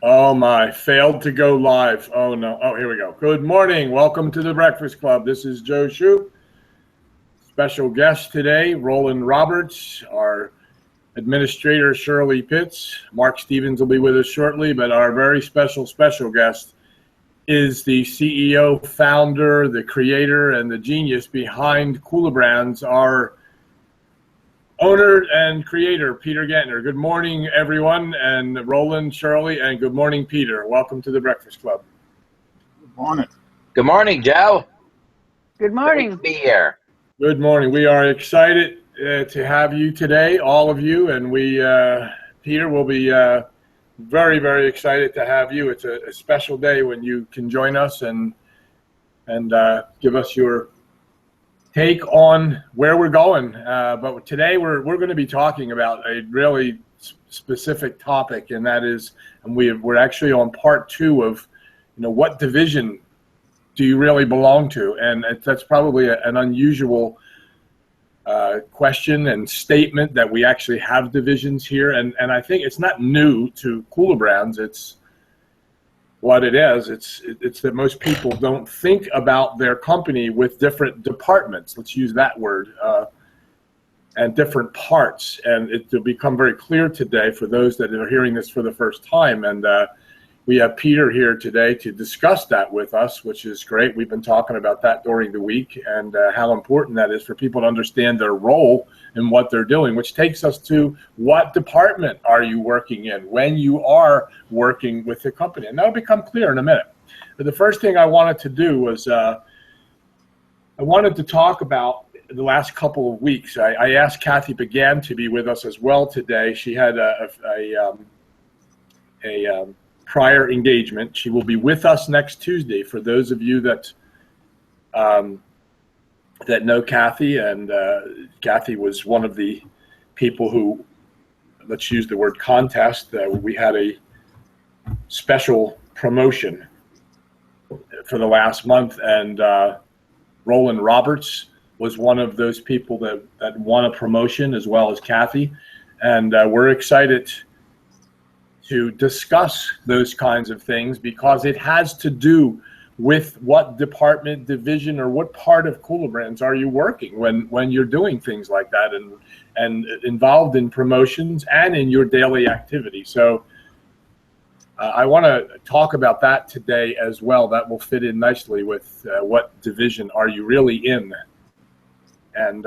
Oh my, failed to go live. Oh no. Oh, here we go. Good morning. Welcome to the Breakfast Club. This is Joe Shoup. Special guest today, Roland Roberts, our administrator, Shirley Pitts. Mark Stevens will be with us shortly, but our very special guest is the CEO, founder, the creator, and the genius behind Kula Brands, our owner and creator, Peter Gantner. Good morning, everyone, and Roland, Shirley, and good morning, Peter. Welcome to the Breakfast Club. Good morning. Good morning, Joe. Good morning. Great to be here. Good morning. We are excited to have you today, all of you, and Peter, will be very excited to have you. It's a special day when you can join us and give us your take on where we're going. But today we're going to be talking about a really specific topic, and that is, and we're actually on part 2 of, what division do you really belong to? And that's probably an unusual question and statement that we actually have divisions here. And I think it's not new to Kula Brands. It's what it is. It's that most people don't think about their company with different departments. Let's use that word, and different parts. And it will become very clear today for those that are hearing this for the first time. And we have Peter here today to discuss that with us, which is great. We've been talking about that during the week and how important that is for people to understand their role and what they're doing, which takes us to what department are you working in when you are working with the company? And that'll become clear in a minute. But the first thing I wanted to do was I wanted to talk about the last couple of weeks. I asked Kathy Began to be with us as well today. She had a prior engagement. She will be with us next Tuesday. For those of you that that know Kathy, and Kathy was one of the people who, let's use the word contest, we had a special promotion for the last month, and Roland Roberts was one of those people that won a promotion, as well as Kathy, and we're excited to discuss those kinds of things because it has to do with what department, division, or what part of Kula Brands are you working when you're doing things like that and involved in promotions and in your daily activity. So I want to talk about that today as well. That will fit in nicely with what division are you really in. And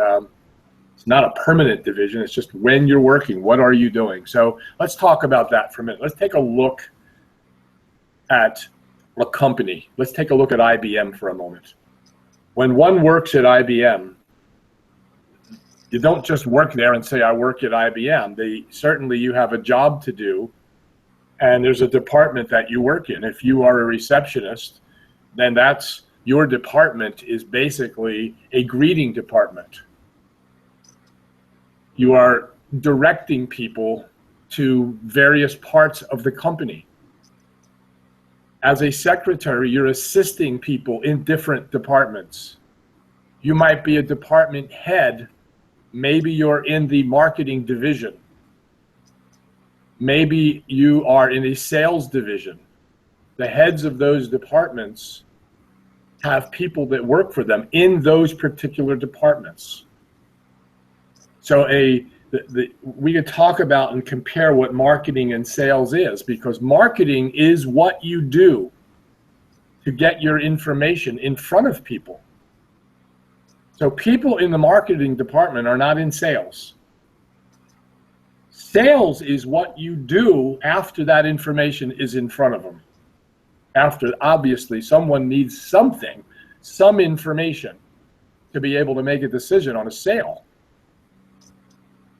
it's not a permanent division. It's just when you're working, what are you doing? So let's talk about that for a minute. Let's take a look at a company. Let's take a look at IBM for a moment. When one works at IBM, you don't just work there and say, I work at IBM. Certainly you have a job to do, and there's a department that you work in. If you are a receptionist, then that's your department is basically a greeting department. You are directing people to various parts of the company. As a secretary, you're assisting people in different departments. You might be a department head. Maybe you're in the marketing division. Maybe you are in a sales division. The heads of those departments have people that work for them in those particular departments. So we could talk about and compare what marketing and sales is, because marketing is what you do to get your information in front of people. So people in the marketing department are not in sales. Sales is what you do after that information is in front of them. After, obviously, someone needs something, some information to be able to make a decision on a sale.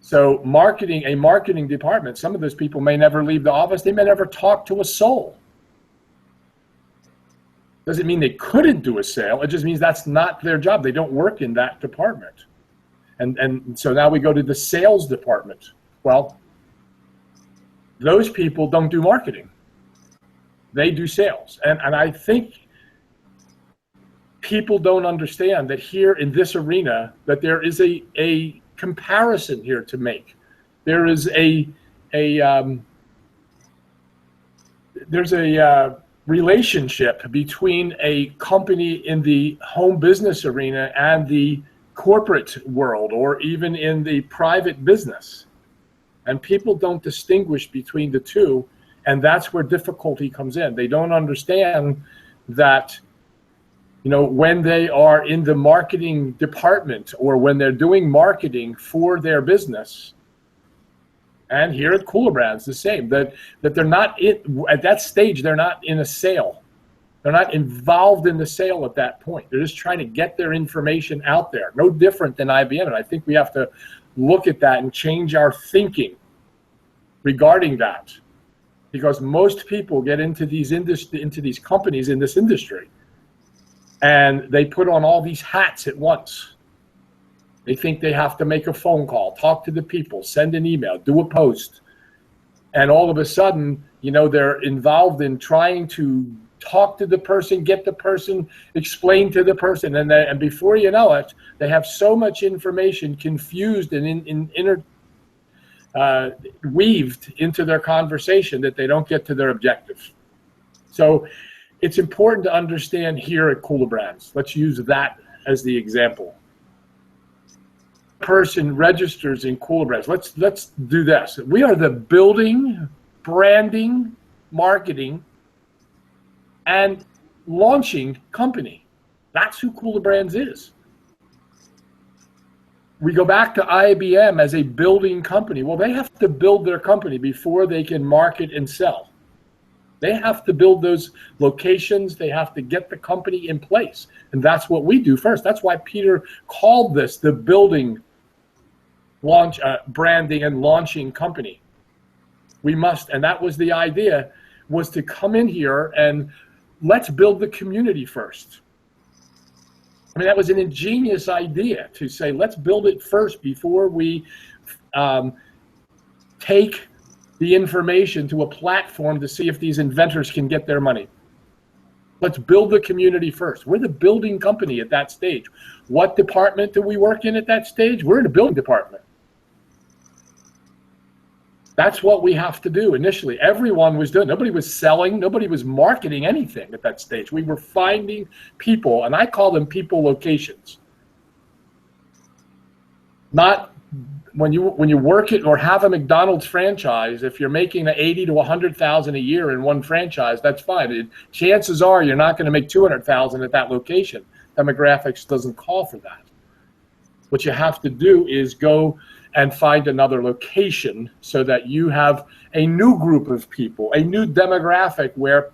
So a marketing department, some of those people may never leave the office. They may never talk to a soul. Doesn't mean they couldn't do a sale. It just means that's not their job. They don't work in that department. And so now we go to the sales department. Well, those people don't do marketing. They do sales. And I think people don't understand that here in this arena that there is a comparison here to make. There is there's a relationship between a company in the home business arena and the corporate world, or even in the private business. And people don't distinguish between the two, and that's where difficulty comes in. They don't understand that, when they are in the marketing department or when they're doing marketing for their business, and here at Cooler Brands, the same, that they're not at that stage, they're not in a sale. They're not involved in the sale at that point. They're just trying to get their information out there. No different than IBM. And I think we have to look at that and change our thinking regarding that. Because most people get into these companies in this industry, and they put on all these hats at once. They think they have to make a phone call, talk to the people, send an email, do a post. And all of a sudden, they're involved in trying to talk to the person, get the person, explain to the person. And before you know it, they have so much information confused and weaved into their conversation that they don't get to their objective. So it's important to understand here at Cooler Brands. Let's use that as the example. Person registers in Cooler Brands. Let's do this. We are the building, branding, marketing, and launching company. That's who Cooler Brands is. We go back to IBM as a building company. Well, they have to build their company before they can market and sell. They have to build those locations. They have to get the company in place. And that's what we do first. That's why Peter called this the building, branding and launching company. We must, and that was the idea, was to come in here and let's build the community first. I mean, that was an ingenious idea to say, let's build it first before we take the information to a platform to see if these inventors can get their money. Let's build the community first. We're the building company at that stage. What department do we work in at that stage? We're in the building department. That's what we have to do initially. Everyone was doing, nobody was selling, nobody was marketing anything at that stage. We were finding people, and I call them people locations. Not when you work it or have a McDonald's franchise, if you're making $80,000 to $100,000 a year in one franchise, that's fine. Chances are you're not going to make $200,000 at that location. Demographics doesn't call for that. What you have to do is go and find another location so that you have a new group of people, a new demographic where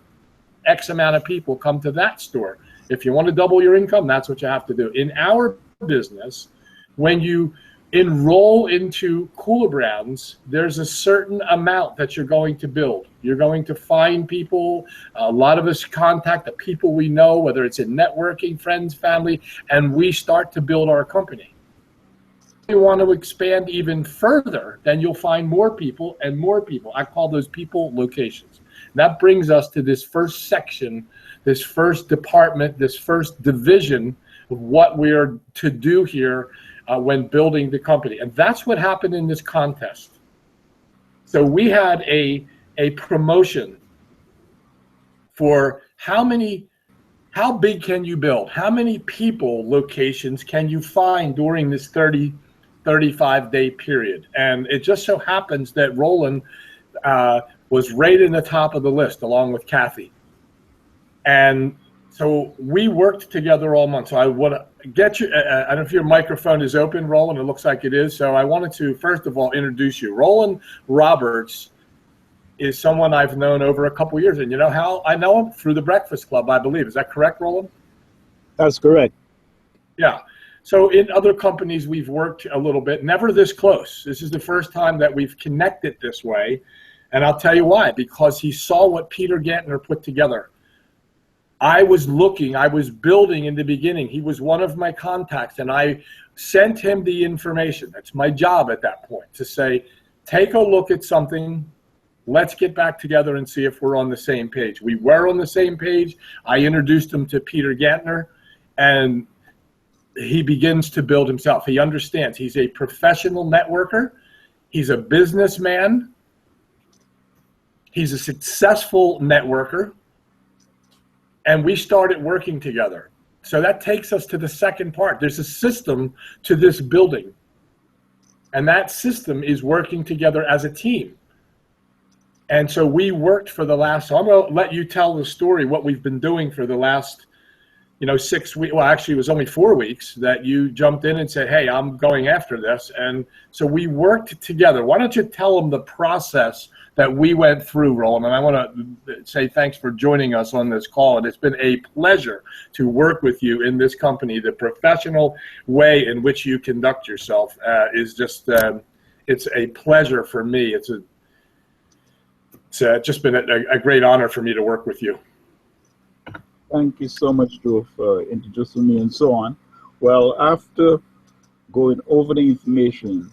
X amount of people come to that store. If you want to double your income, that's what you have to do. In our business, when you enroll into Cooler Brands, there's a certain amount that you're going to build. You're going to find people. A lot of us contact the people we know, whether it's in networking, friends, family, and we start to build our company. If you want to expand even further, then you'll find more people and more people. I call those people locations. And that brings us to this first section, this first department, this first division of what we are to do here when building the company. And that's what happened in this contest. So we had a promotion for how big can you build? How many people locations can you find during this 35-day period? And it just so happens that Roland was right in the top of the list along with Kathy. And so we worked together all month. So I want to get you, I don't know if your microphone is open, Roland. It looks like it is. So I wanted to, first of all, introduce you. Roland Roberts is someone I've known over a couple of years. And you know how I know him? Through the Breakfast Club, I believe. Is that correct, Roland? That's correct. Yeah. So in other companies, we've worked a little bit, never this close. This is the first time that we've connected this way. And I'll tell you why, because he saw what Peter Gantner put together. I was building in the beginning. He was one of my contacts, and I sent him the information. That's my job at that point, to say, take a look at something. Let's get back together and see if we're on the same page. We were on the same page. I introduced him to Peter Gantner, and he begins to build himself. He understands. He's a professional networker. He's a businessman. He's a successful networker, and we started working together. So that takes us to the second part. There's a system to this building, and that system is working together as a team. And so we worked for the last, so I'm going to let you tell the story, what we've been doing for the last 6 weeks. Well, actually, it was only 4 weeks that you jumped in and said, hey, I'm going after this. And so we worked together. Why don't you tell them the process that we went through, Roland? And I want to say thanks for joining us on this call. And it's been a pleasure to work with you in this company. The professional way in which you conduct yourself is just, it's a pleasure for me. It's just been a great honor for me to work with you. Thank you so much, Joe, for introducing me and so on. Well, after going over the information,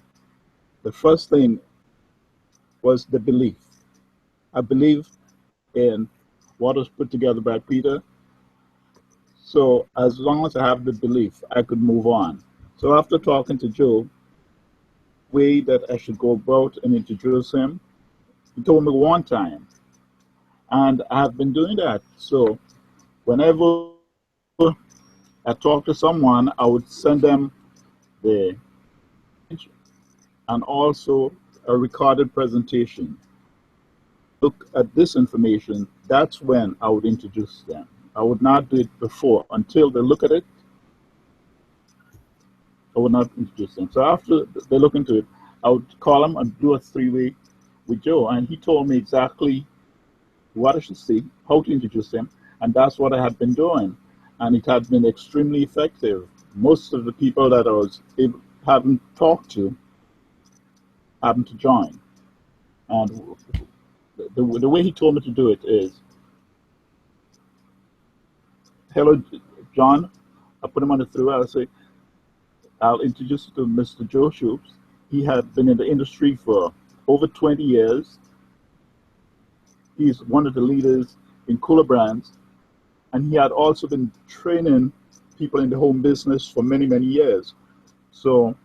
the first thing was the belief. I believe in what was put together by Peter. So as long as I have the belief, I could move on. So after talking to Joe, way that I should go about and introduce him, he told me one time, and I've been doing that. So whenever I talk to someone, I would send them the and also a recorded presentation. Look at this information. That's when I would introduce them. I would not do it before. Until they look at it, I would not introduce them. So after they look into it, I would call them and do a three-way with Joe, and he told me exactly what I should say, how to introduce them, and that's what I had been doing, and it had been extremely effective. Most of the people that I was having talked to happened to join, and the way he told me to do it is, hello, John. I put him on the through. I'll say, I'll introduce you to Mr. Joe Shoops. He had been in the industry for over 20 years. He's one of the leaders in Cooler Brands, and he had also been training people in the home business for many, many years. So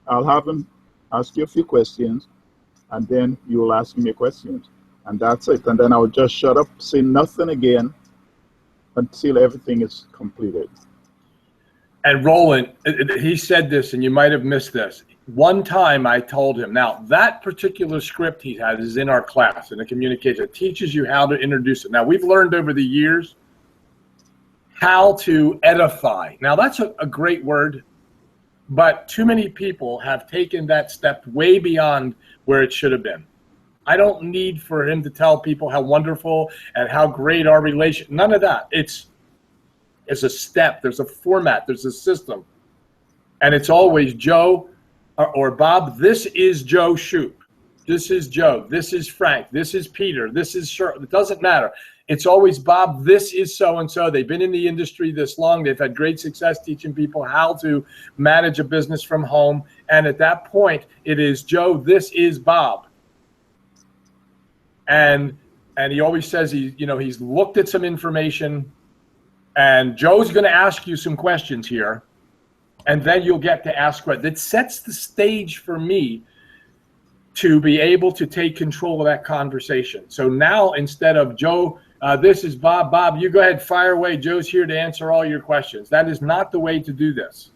I'll have him ask you a few questions, and then you will ask me questions, and that's it. And then I will just shut up, say nothing again until everything is completed. And Roland, he said this, and you might have missed this. One time I told him, now that particular script he has is in our class, in the communication. It teaches you how to introduce it. Now we've learned over the years how to edify. Now that's a great word, but too many people have taken that step way beyond where it should have been. I don't need for him to tell people how wonderful and how great our relation, none of that. It's a step, there's a format, there's a system. And it's always Joe or Bob, this is Joe Shoop. This is Joe, this is Frank, this is Peter, this is Shirley. It doesn't matter. It's always Bob, this is so-and-so. They've been in the industry this long. They've had great success teaching people how to manage a business from home. And at that point, it is Joe, this is Bob. And he always says he's looked at some information, and Joe's going to ask you some questions here, and then you'll get to ask questions. That sets the stage for me to be able to take control of that conversation. So now, instead of Joe, this is Bob. Bob, you go ahead, fire away. Joe's here to answer all your questions. That is not the way to do this.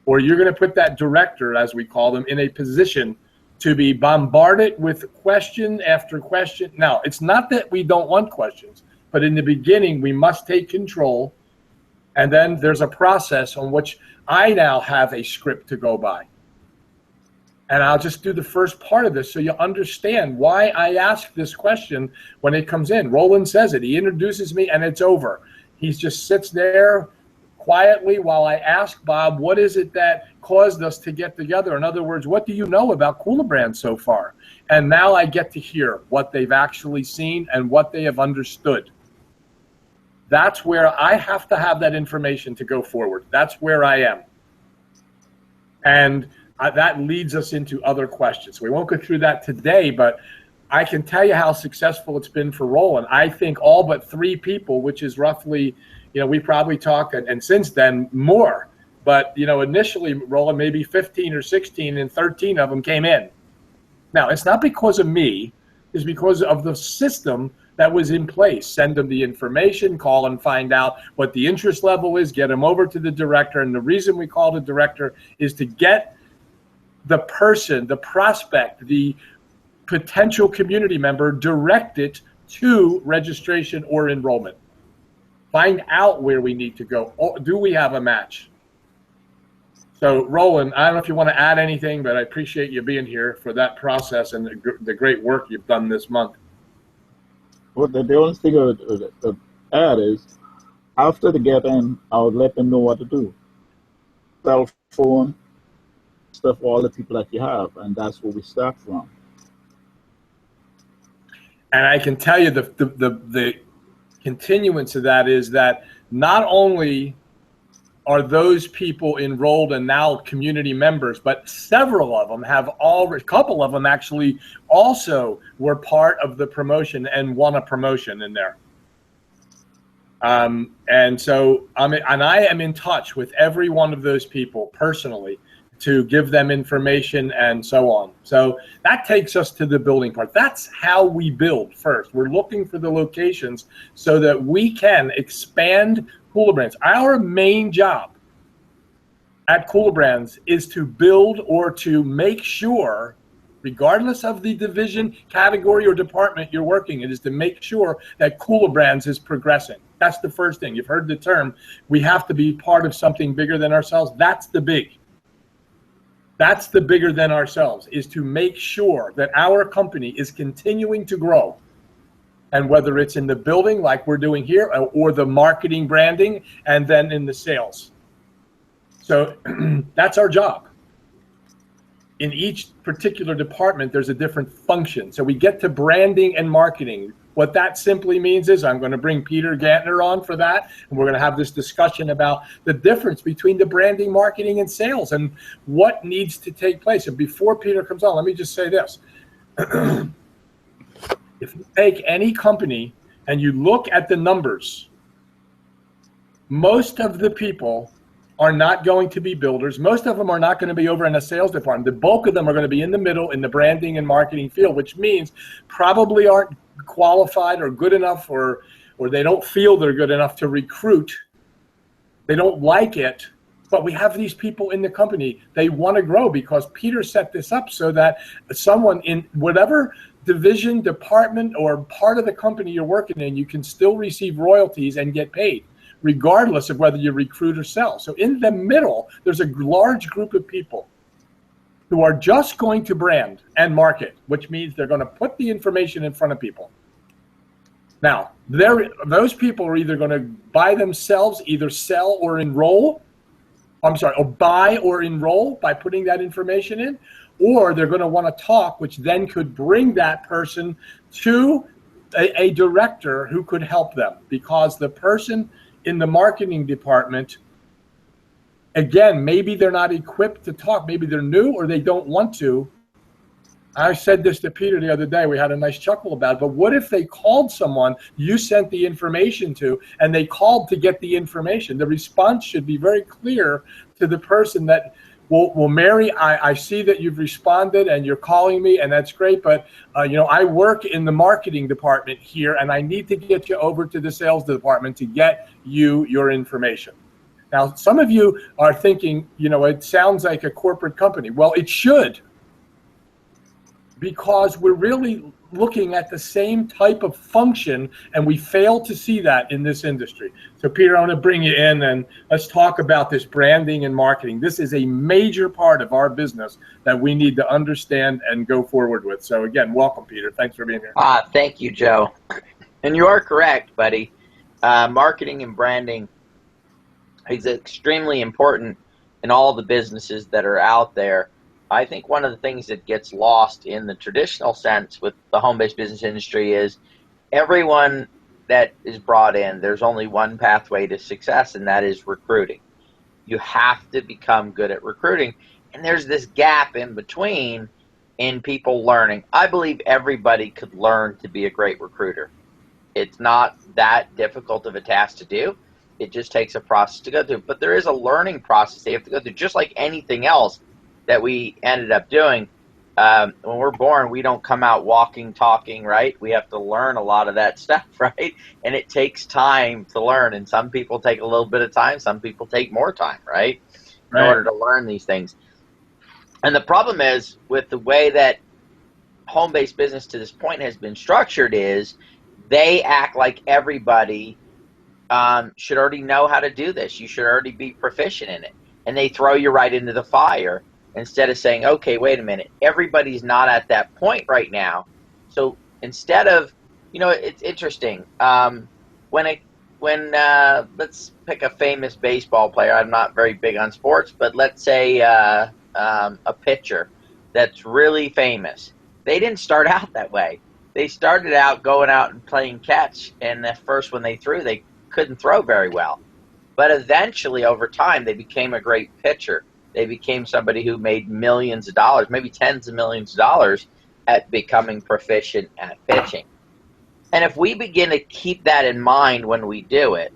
Or you're going to put that director, as we call them, in a position to be bombarded with question after question. Now, it's not that we don't want questions, but in the beginning, we must take control. And then there's a process on which I now have a script to go by. And I'll just do the first part of this so you understand why I ask this question when it comes in. Roland says it. He introduces me, and it's over. He just sits there quietly while I ask Bob, what is it that caused us to get together? In other words, what do you know about Cooler Brands so far? And now I get to hear what they've actually seen and what they have understood. That's where I have to have that information to go forward. That's where I am. And that leads us into other questions. We won't go through that today, but I can tell you how successful it's been for Roland. I think all but 3 people, which is roughly, we probably talked, and since then more. But, initially, Roland, maybe 15 or 16, and 13 of them came in. Now, it's not because of me. is because of the system that was in place. Send them the information, call and find out what the interest level is, get them over to the director. And the reason we call the director is to get the person, the prospect, the potential community member directed to registration or enrollment. Find out where we need to go. Do we have a match? So Roland, I don't know if you want to add anything, but I appreciate you being here for that process and the great work you've done this month. Well, the only thing I would add is, after the get-in, I would let them know what to do. Cell phone, stuff, all the people that you have, and that's where we start from. And I can tell you the continuance of that is that not only are those people enrolled and now community members, but several of them have already, a couple of them actually also were part of the promotion and won a promotion in there. And so I am in touch with every one of those people personally to give them information and so on. So that takes us to the building part. That's how we build first. We're looking for the locations so that we can expand Kula Brands. Our main job at Kula Brands is to build or to make sure, regardless of the division, category, or department you're working in, is to make sure that Kula Brands is progressing. That's the first thing. You've heard the term, we have to be part of something bigger than ourselves. That's the big. That's the bigger than ourselves, is to make sure that our company is continuing to grow. And whether it's in the building like we're doing here, or the marketing, branding, and then in the sales. So that's our job. In each particular department, there's a different function. So we get to branding and marketing. What that simply means is I'm going to bring Peter Gantner on for that, and we're going to have this discussion about the difference between the branding, marketing, and sales and what needs to take place. And before Peter comes on, let me just say this. If you take any company and you look at the numbers, most of the people are not going to be builders. Most of them are not going to be over in the sales department. The bulk of them are going to be in the middle in the branding and marketing field, which means probably aren't qualified or good enough, or they don't feel they're good enough to recruit. They don't like it, but we have these people in the company. They want to grow because Peter set this up so that someone in whatever division, department, or part of the company you're working in, you can still receive royalties and get paid, regardless of whether you recruit or sell. So in the middle, there's a large group of people who are just going to brand and market, which means they're going to put the information in front of people. Now, those people are either going to by themselves either sell or enroll, or buy or enroll by putting that information in, or they're going to want to talk, which then could bring that person to a director who could help them, because the person in the marketing department, again, maybe they're not equipped to talk. Maybe they're new or they don't want to. I said this to Peter the other day. We had a nice chuckle about it. But what if they called someone you sent the information to, and they called to get the information? The response should be very clear to the person that, well, Mary, I see that you've responded and you're calling me, and that's great. But, I work in the marketing department here, and I need to get you over to the sales department to get you your information. Now, some of you are thinking, it sounds like a corporate company. Well, it should, because we're really looking at the same type of function, and we fail to see that in this industry. So, Peter, I want to bring you in, and let's talk about this branding and marketing. This is a major part of our business that we need to understand and go forward with. So, again, welcome, Peter. Thanks for being here. Thank you, Joe. And you are correct, buddy. Marketing and branding is extremely important in all the businesses that are out there. I think one of the things that gets lost in the traditional sense with the home-based business industry is everyone that is brought in, there's only one pathway to success, and that is recruiting. You have to become good at recruiting, and there's this gap in between in people learning. I believe everybody could learn to be a great recruiter. It's not that difficult of a task to do. It just takes a process to go through. But there is a learning process they have to go through, just like anything else that we ended up doing. when we're born, we don't come out walking, talking, right? We have to learn a lot of that stuff, right? And it takes time to learn. And some people take a little bit of time. Some people take more time, right? In Right. order to learn these things. And the problem is with the way that home-based business to this point has been structured is they act like everybody should already know how to do this. You should already be proficient in it. And they throw you right into the fire instead of saying, okay, wait a minute, everybody's not at that point right now. So instead of, it's interesting. When let's pick a famous baseball player. I'm not very big on sports, but let's say a pitcher that's really famous. They didn't start out that way. They started out going out and playing catch, and at first when they threw, they couldn't throw very well. But eventually, over time, they became a great pitcher. They became somebody who made millions of dollars, maybe tens of millions of dollars, at becoming proficient at pitching. And if we begin to keep that in mind when we do it,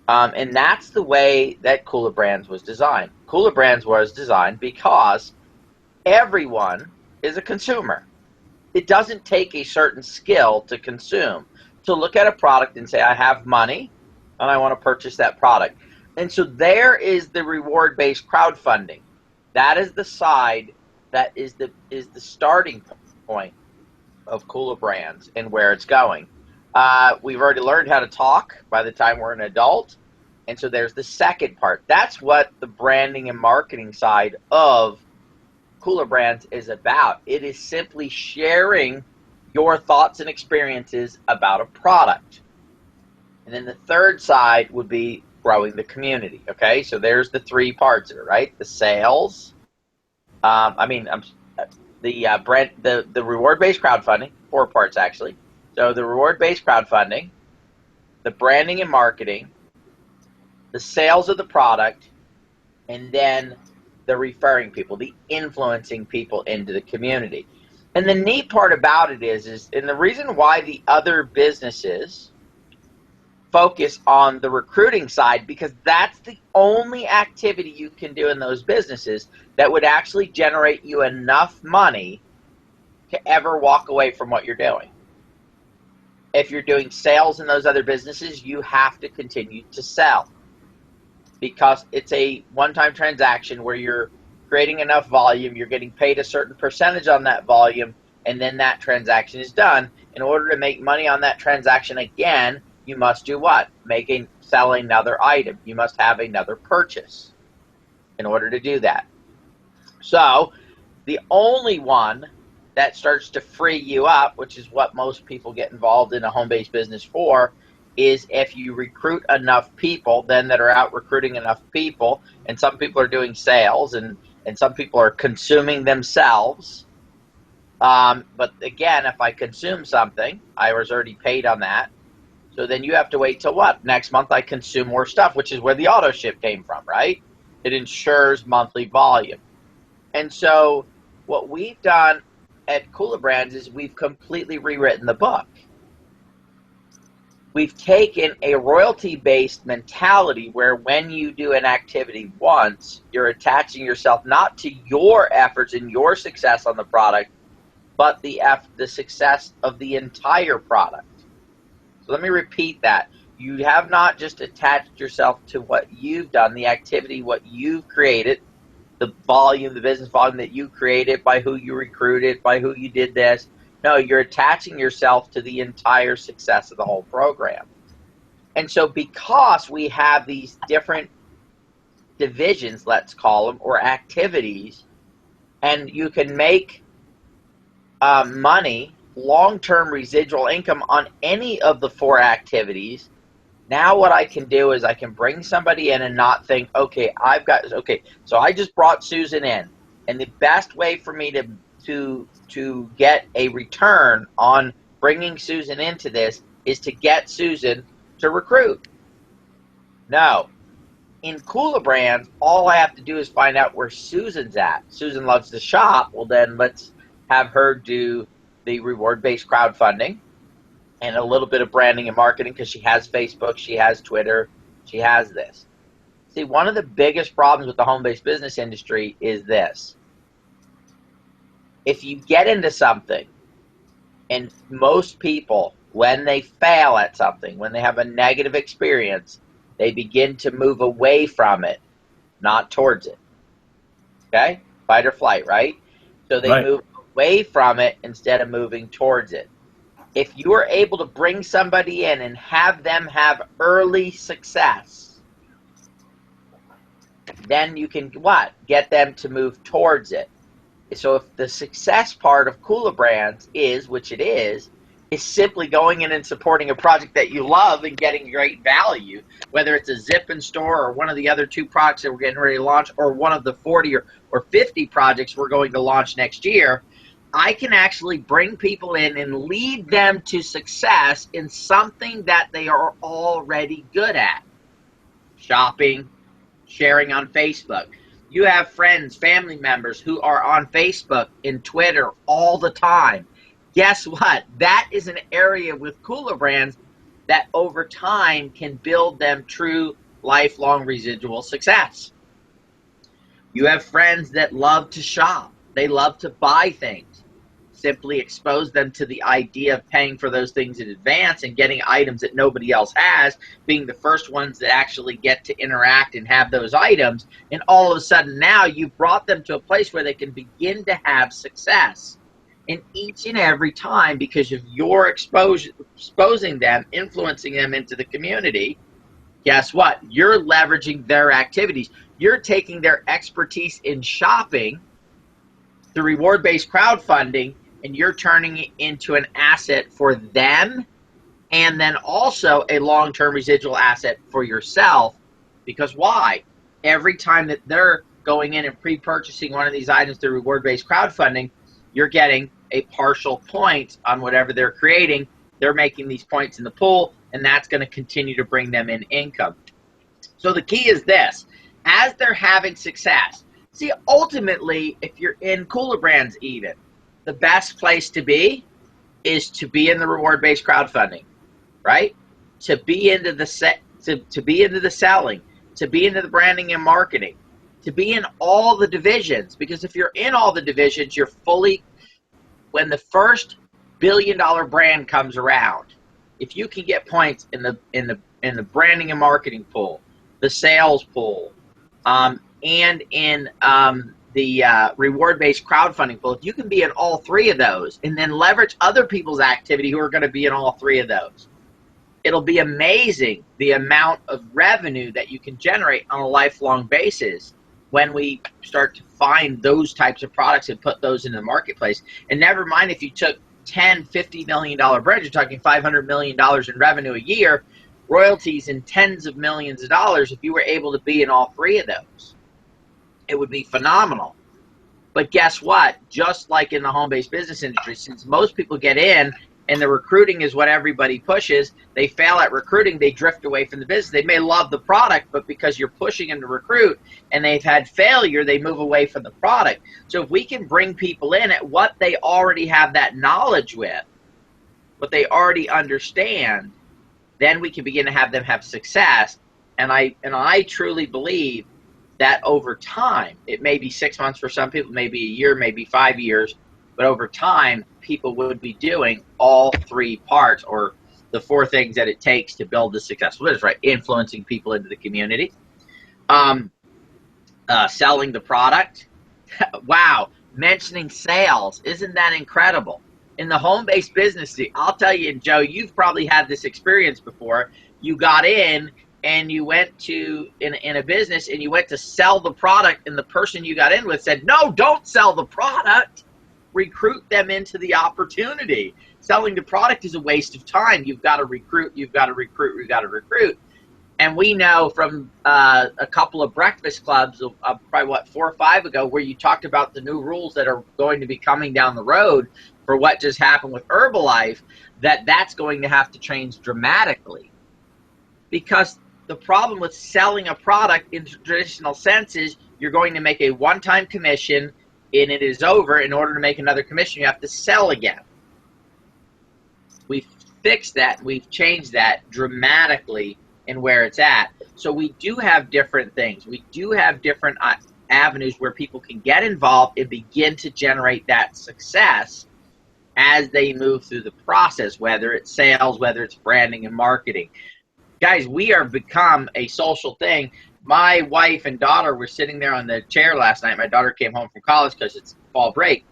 and that's the way that Cooler Brands was designed. Cooler Brands was designed because everyone is a consumer. It doesn't take a certain skill to consume, to look at a product and say, I have money and I want to purchase that product. And so there is the reward-based crowdfunding. That is the side that is the starting point of Cooler Brands and where it's going. We've already learned how to talk by the time we're an adult. And so there's the second part. That's what the branding and marketing side of Cooler Brands is about. It is simply sharing your thoughts and experiences about a product. And then the third side would be growing the community. Okay, so there's the three parts of it, right? The sales, the reward-based crowdfunding, 4 parts actually. So the reward-based crowdfunding, the branding and marketing, the sales of the product, and then the referring people, the influencing people into the community. And the neat part about it is and the reason why the other businesses focus on the recruiting side, because that's the only activity you can do in those businesses that would actually generate you enough money to ever walk away from what you're doing. If you're doing sales in those other businesses, you have to continue to sell, because it's a one-time transaction where you're creating enough volume, you're getting paid a certain percentage on that volume, and then that transaction is done. In order to make money on that transaction again, you must do what? Sell another item. You must have another purchase in order to do that. So the only one that starts to free you up, which is what most people get involved in a home-based business for, is if you recruit enough people then that are out recruiting enough people, and some people are doing sales and some people are consuming themselves. But again, if I consume something, I was already paid on that. So then you have to wait till what? Next month I consume more stuff, which is where the auto ship came from, right? It ensures monthly volume. And so what we've done at Cooler Brands is we've completely rewritten the book. We've taken a royalty-based mentality where when you do an activity once, you're attaching yourself not to your efforts and your success on the product, but the success of the entire product. So let me repeat that. You have not just attached yourself to what you've done, the activity, what you've created, the volume, the business volume that you created, by who you recruited, by who you did this. No, you're attaching yourself to the entire success of the whole program. And so because we have these different divisions, let's call them, or activities, and you can make money, long-term residual income on any of the 4 activities, now what I can do is I can bring somebody in and not think, okay, so I just brought Susan in, and the best way for me to get a return on bringing Susan into this is to get Susan to recruit. No. In Cooler Brands, all I have to do is find out where Susan's at. Susan loves to shop. Well, then let's have her do the reward-based crowdfunding and a little bit of branding and marketing, because she has Facebook, she has Twitter, she has this. See, one of the biggest problems with the home-based business industry is this. if you get into something, and most people, when they fail at something, when they have a negative experience, they begin to move away from it, not towards it. Okay? Fight or flight, right? So they Right. move away from it instead of moving towards it. If you are able to bring somebody in and have them have early success, then you can what? Get them to move towards it. So if the success part of Kula Brands is, which it is simply going in and supporting a project that you love and getting great value, whether it's a Zippin store or one of the other 2 products that we're getting ready to launch, or one of the 40 or 50 projects we're going to launch next year, I can actually bring people in and lead them to success in something that they are already good at. Shopping, sharing on Facebook. You have friends, family members who are on Facebook and Twitter all the time. Guess what? That is an area with Kula Brands that over time can build them true lifelong residual success. You have friends that love to shop. They love to buy things. Simply expose them to the idea of paying for those things in advance and getting items that nobody else has, being the first ones that actually get to interact and have those items. And all of a sudden now you've brought them to a place where they can begin to have success. And each and every time, because of your exposing them, influencing them into the community, guess what? You're leveraging their activities. You're taking their expertise in shopping, the reward-based crowdfunding, and you're turning it into an asset for them, and then also a long-term residual asset for yourself. Because why? Every time that they're going in and pre-purchasing one of these items through reward-based crowdfunding, you're getting a partial point on whatever they're creating. They're making these points in the pool, and that's going to continue to bring them in income. So the key is this: as they're having success, see, ultimately, if you're in Kula Brands, even the best place to be is to be in the reward-based crowdfunding, right? To be into the to be into the selling, to be into the branding and marketing, to be in all the divisions. Because if you're in all the divisions, you're fully. When the first billion-dollar brand comes around, if you can get points in the branding and marketing pool, the sales pool, and in the reward-based crowdfunding pool, if you can be in all 3 of those and then leverage other people's activity who are going to be in all 3 of those, it'll be amazing the amount of revenue that you can generate on a lifelong basis when we start to find those types of products and put those in the marketplace. And never mind if you took $10, $50 million brands, you're talking $500 million in revenue a year, royalties in tens of millions of dollars. If you were able to be in all 3 of those, it would be phenomenal. But guess what? Just like in the home-based business industry, since most people get in and the recruiting is what everybody pushes, they fail at recruiting, they drift away from the business. They may love the product, but because you're pushing them to recruit and they've had failure, they move away from the product. So if we can bring people in at what they already have that knowledge with, what they already understand, then we can begin to have them have success. And I truly believe that over time, it may be 6 months for some people, maybe a year, maybe 5 years, but over time, people would be doing all 3 parts, or the 4 things that it takes to build a successful business, right? Influencing people into the community, selling the product. Wow, mentioning sales, isn't that incredible? In the home-based business, I'll tell you, and Joe, you've probably had this experience before. You got in and you went to, in a business, and you went to sell the product, and the person you got in with said, no, don't sell the product. Recruit them into the opportunity. Selling the product is a waste of time. You've got to recruit, you've got to recruit, you've got to recruit. And we know from a couple of breakfast clubs, probably 4 or 5 ago, where you talked about the new rules that are going to be coming down the road for what just happened with Herbalife, that's going to have to change dramatically. Because the problem with selling a product in the traditional sense is you're going to make a one-time commission, and it is over. In order to make another commission, you have to sell again. We've fixed that. We've changed that dramatically in where it's at. So we do have different things. We do have different avenues where people can get involved and begin to generate that success as they move through the process, whether it's sales, whether it's branding and marketing. Guys, we are become a social thing. My wife and daughter were sitting there on the chair last night. My daughter came home from college because it's fall break.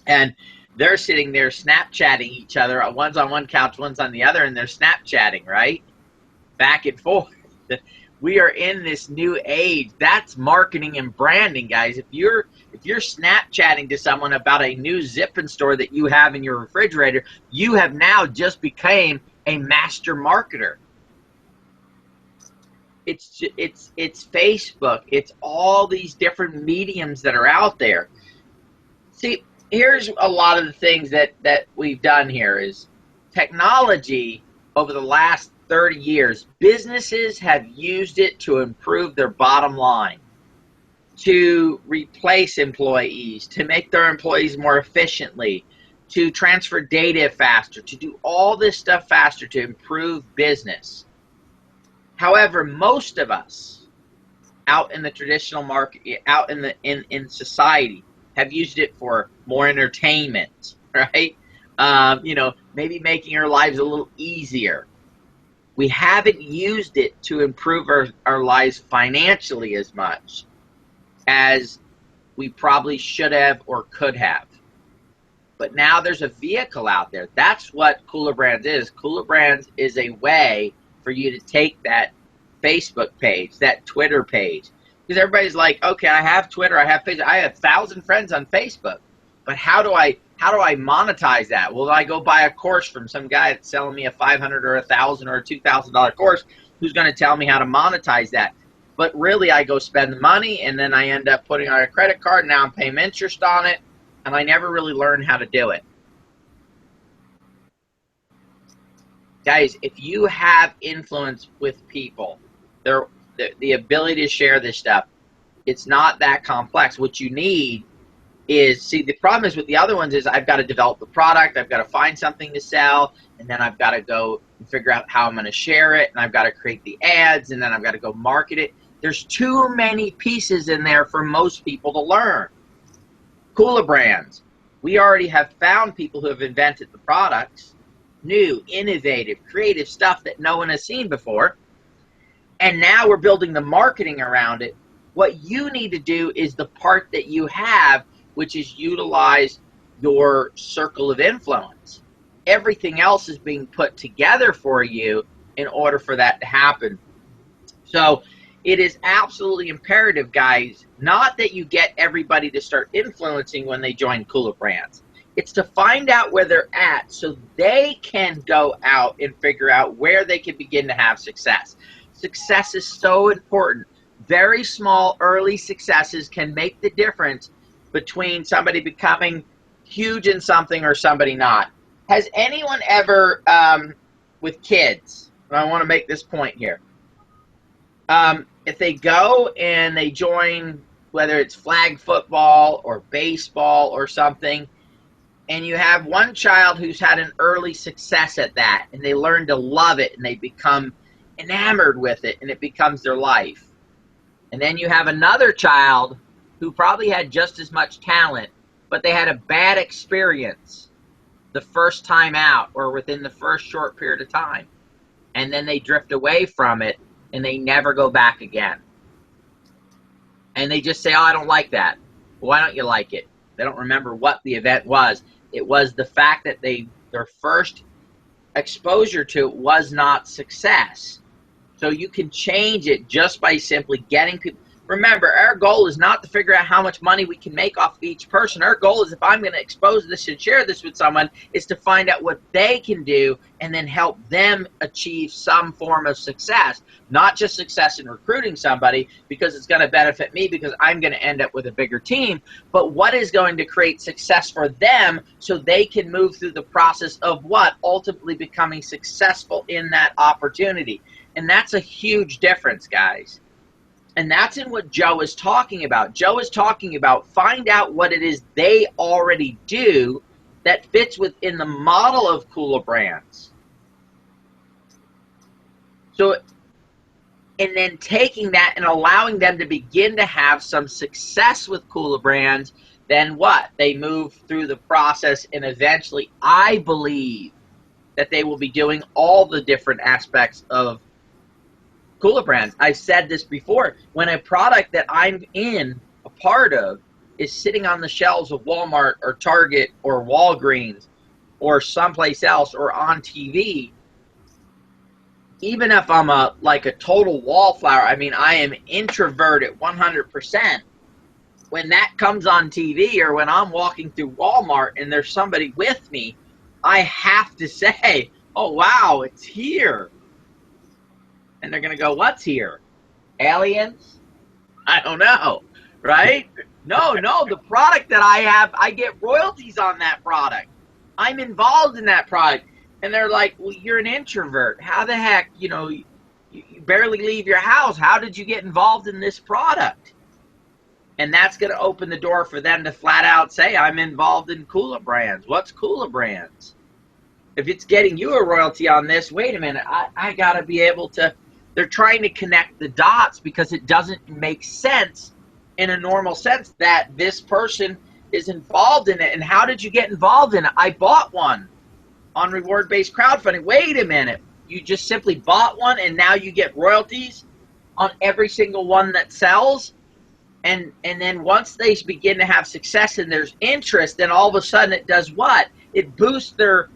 And they're sitting there Snapchatting each other. One's on one couch, one's on the other, and they're Snapchatting, right? Back and forth. We are in this new age. That's marketing and branding, guys. If you're Snapchatting to someone about a new Zippin store that you have in your refrigerator, you have now just became a master marketer. It's Facebook. It's all these different mediums that are out there. See, here's a lot of the things that we've done here is technology over the last 30 years. Businesses have used it to improve their bottom line, to replace employees, to make their employees more efficiently, to transfer data faster, to do all this stuff faster to improve business. However, most of us out in the traditional market, out in society, have used it for more entertainment, right? Maybe making our lives a little easier. We haven't used it to improve our lives financially as much as we probably should have or could have. But now there's a vehicle out there. That's what Cooler Brands is. Cooler Brands is a way for you to take that Facebook page, that Twitter page. Because everybody's like, okay, I have Twitter, I have Facebook, I have 1,000 friends on Facebook. But how do I monetize that? Well, I go buy a course from some guy that's selling me a $500 or a $1,000 or a $2,000 course who's going to tell me how to monetize that. But really, I go spend the money, and then I end up putting on a credit card, and now I'm paying interest on it, and I never really learn how to do it. Guys, if you have influence with people, the ability to share this stuff, it's not that complex. What you need is, see, the problem is with the other ones is I've got to develop the product, I've got to find something to sell, and then I've got to go and figure out how I'm going to share it, and I've got to create the ads, and then I've got to go market it. There's too many pieces in there for most people to learn. Cooler Brands, we already have found people who have invented the products, new, innovative, creative stuff that no one has seen before, and now we're building the marketing around it. What you need to do is the part that you have, which is utilize your circle of influence. Everything else is being put together for you in order for that to happen. So it is absolutely imperative, guys, not that you get everybody to start influencing when they join Cooler Brands. It's to find out where they're at so they can go out and figure out where they can begin to have success. Success is so important. Very small early successes can make the difference between somebody becoming huge in something or somebody not. Has anyone ever, with kids, and I want to make this point here, if they go and they join, whether it's flag football or baseball or something, and you have one child who's had an early success at that, and they learn to love it, and they become enamored with it, and it becomes their life. And then you have another child who probably had just as much talent, but they had a bad experience the first time out or within the first short period of time. And then they drift away from it, and they never go back again. And they just say, oh, I don't like that. Why don't you like it? They don't remember what the event was. It was the fact that their first exposure to it was not success. So you can change it just by simply getting people. Remember, our goal is not to figure out how much money we can make off of each person. Our goal is, if I'm going to expose this and share this with someone, is to find out what they can do and then help them achieve some form of success. Not just success in recruiting somebody because it's going to benefit me because I'm going to end up with a bigger team, but what is going to create success for them so they can move through the process of what? Ultimately becoming successful in that opportunity. And that's a huge difference, guys. And that's in what Joe is talking about. Joe is talking about find out what it is they already do that fits within the model of Cooler Brands. So and then taking that and allowing them to begin to have some success with Kula Brands, then what? They move through the process, and eventually I believe that they will be doing all the different aspects of Kula Brands. I've said this before. When a product that I'm a part of, is sitting on the shelves of Walmart or Target or Walgreens or someplace else or on TV, even if I'm like a total wallflower, I mean, I am introverted 100%. When that comes on TV or when I'm walking through Walmart and there's somebody with me, I have to say, oh, wow, it's here. And they're going to go, what's here? Aliens? I don't know, right? No, the product that I have, I get royalties on that product. I'm involved in that product. And they're like, well, you're an introvert. How the heck, you barely leave your house. How did you get involved in this product? And that's going to open the door for them to flat out say, I'm involved in Kula Brands. What's Kula Brands? If it's getting you a royalty on this, wait a minute, I got to be able to. They're trying to connect the dots because it doesn't make sense in a normal sense that this person is involved in it. And how did you get involved in it? I bought one on reward-based crowdfunding. Wait a minute. You just simply bought one and now you get royalties on every single one that sells? And then once they begin to have success and there's interest, then all of a sudden it does what? It boosts their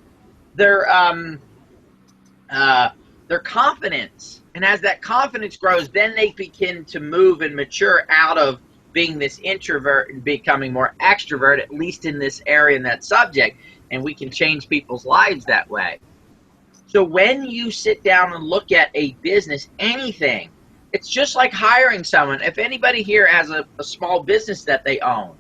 confidence. And as that confidence grows, then they begin to move and mature out of being this introvert and becoming more extrovert, at least in this area and that subject. And we can change people's lives that way. So when you sit down and look at a business, anything, it's just like hiring someone. If anybody here has a small business that they own,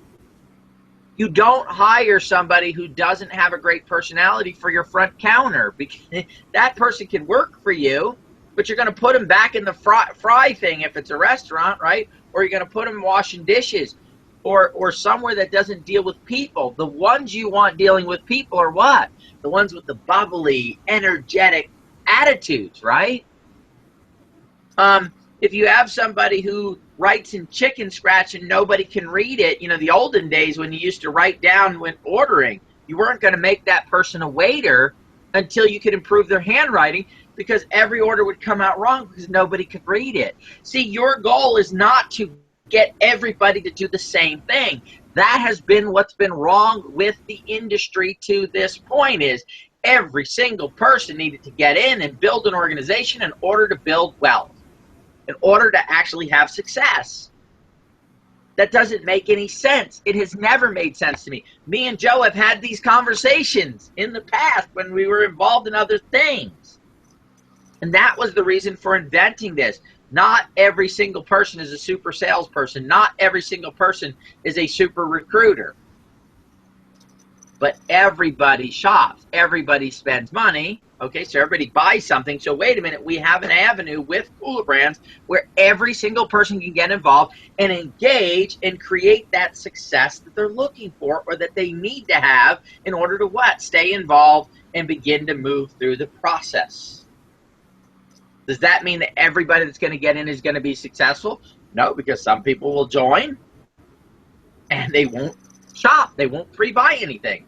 you don't hire somebody who doesn't have a great personality for your front counter, because that person can work for you, but you're going to put them back in the fry thing if it's a restaurant, right? Or you're going to put them washing dishes or somewhere that doesn't deal with people. The ones you want dealing with people are what? The ones with the bubbly, energetic attitudes, right? If you have somebody who writes in chicken scratch and nobody can read it, the olden days when you used to write down when ordering, you weren't going to make that person a waiter until you could improve their handwriting, because every order would come out wrong because nobody could read it. See, your goal is not to get everybody to do the same thing. That has been what's been wrong with the industry to this point, is every single person needed to get in and build an organization in order to build wealth, in order to actually have success. That doesn't make any sense. It has never made sense to me. Me and Joe have had these conversations in the past when we were involved in other things. And that was the reason for inventing this. Not every single person is a super salesperson. Not every single person is a super recruiter. But everybody shops. Everybody spends money. Okay, so everybody buys something. So wait a minute, we have an avenue with Kula Brands where every single person can get involved and engage and create that success that they're looking for or that they need to have in order to what? Stay involved and begin to move through the process. Does that mean that everybody that's going to get in is going to be successful? No, because some people will join and they won't shop. They won't pre-buy anything.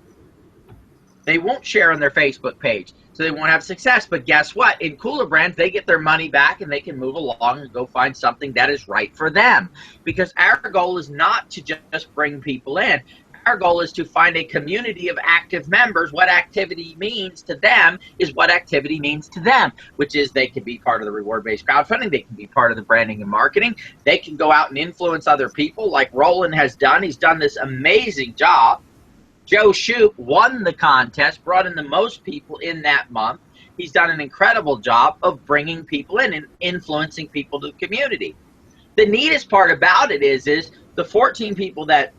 They won't share on their Facebook page, so they won't have success. But guess what? In Kula Brands, they get their money back and they can move along and go find something that is right for them. Because our goal is not to just bring people in. Our goal is to find a community of active members. What activity means to them is what activity means to them, which is they can be part of the reward-based crowdfunding. They can be part of the branding and marketing. They can go out and influence other people like Roland has done. He's done this amazing job. Joe Shoup won the contest, brought in the most people in that month. He's done an incredible job of bringing people in and influencing people to the community. The neatest part about it is the 14 people that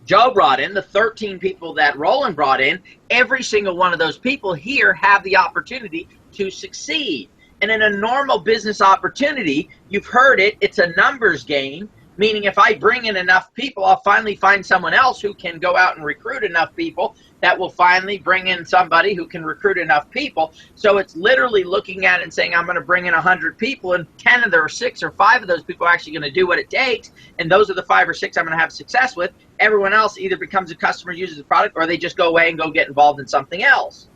Joe brought in, the 13 people that Roland brought in, every single one of those people here have the opportunity to succeed. And in a normal business opportunity, you've heard it, it's a numbers game. Meaning if I bring in enough people, I'll finally find someone else who can go out and recruit enough people that will finally bring in somebody who can recruit enough people. So it's literally looking at it and saying, I'm going to bring in 100 people, and 10 of or 6 or 5 of those people are actually going to do what it takes, and those are the 5 or 6 I'm going to have success with. Everyone else either becomes a customer, uses the product, or they just go away and go get involved in something else.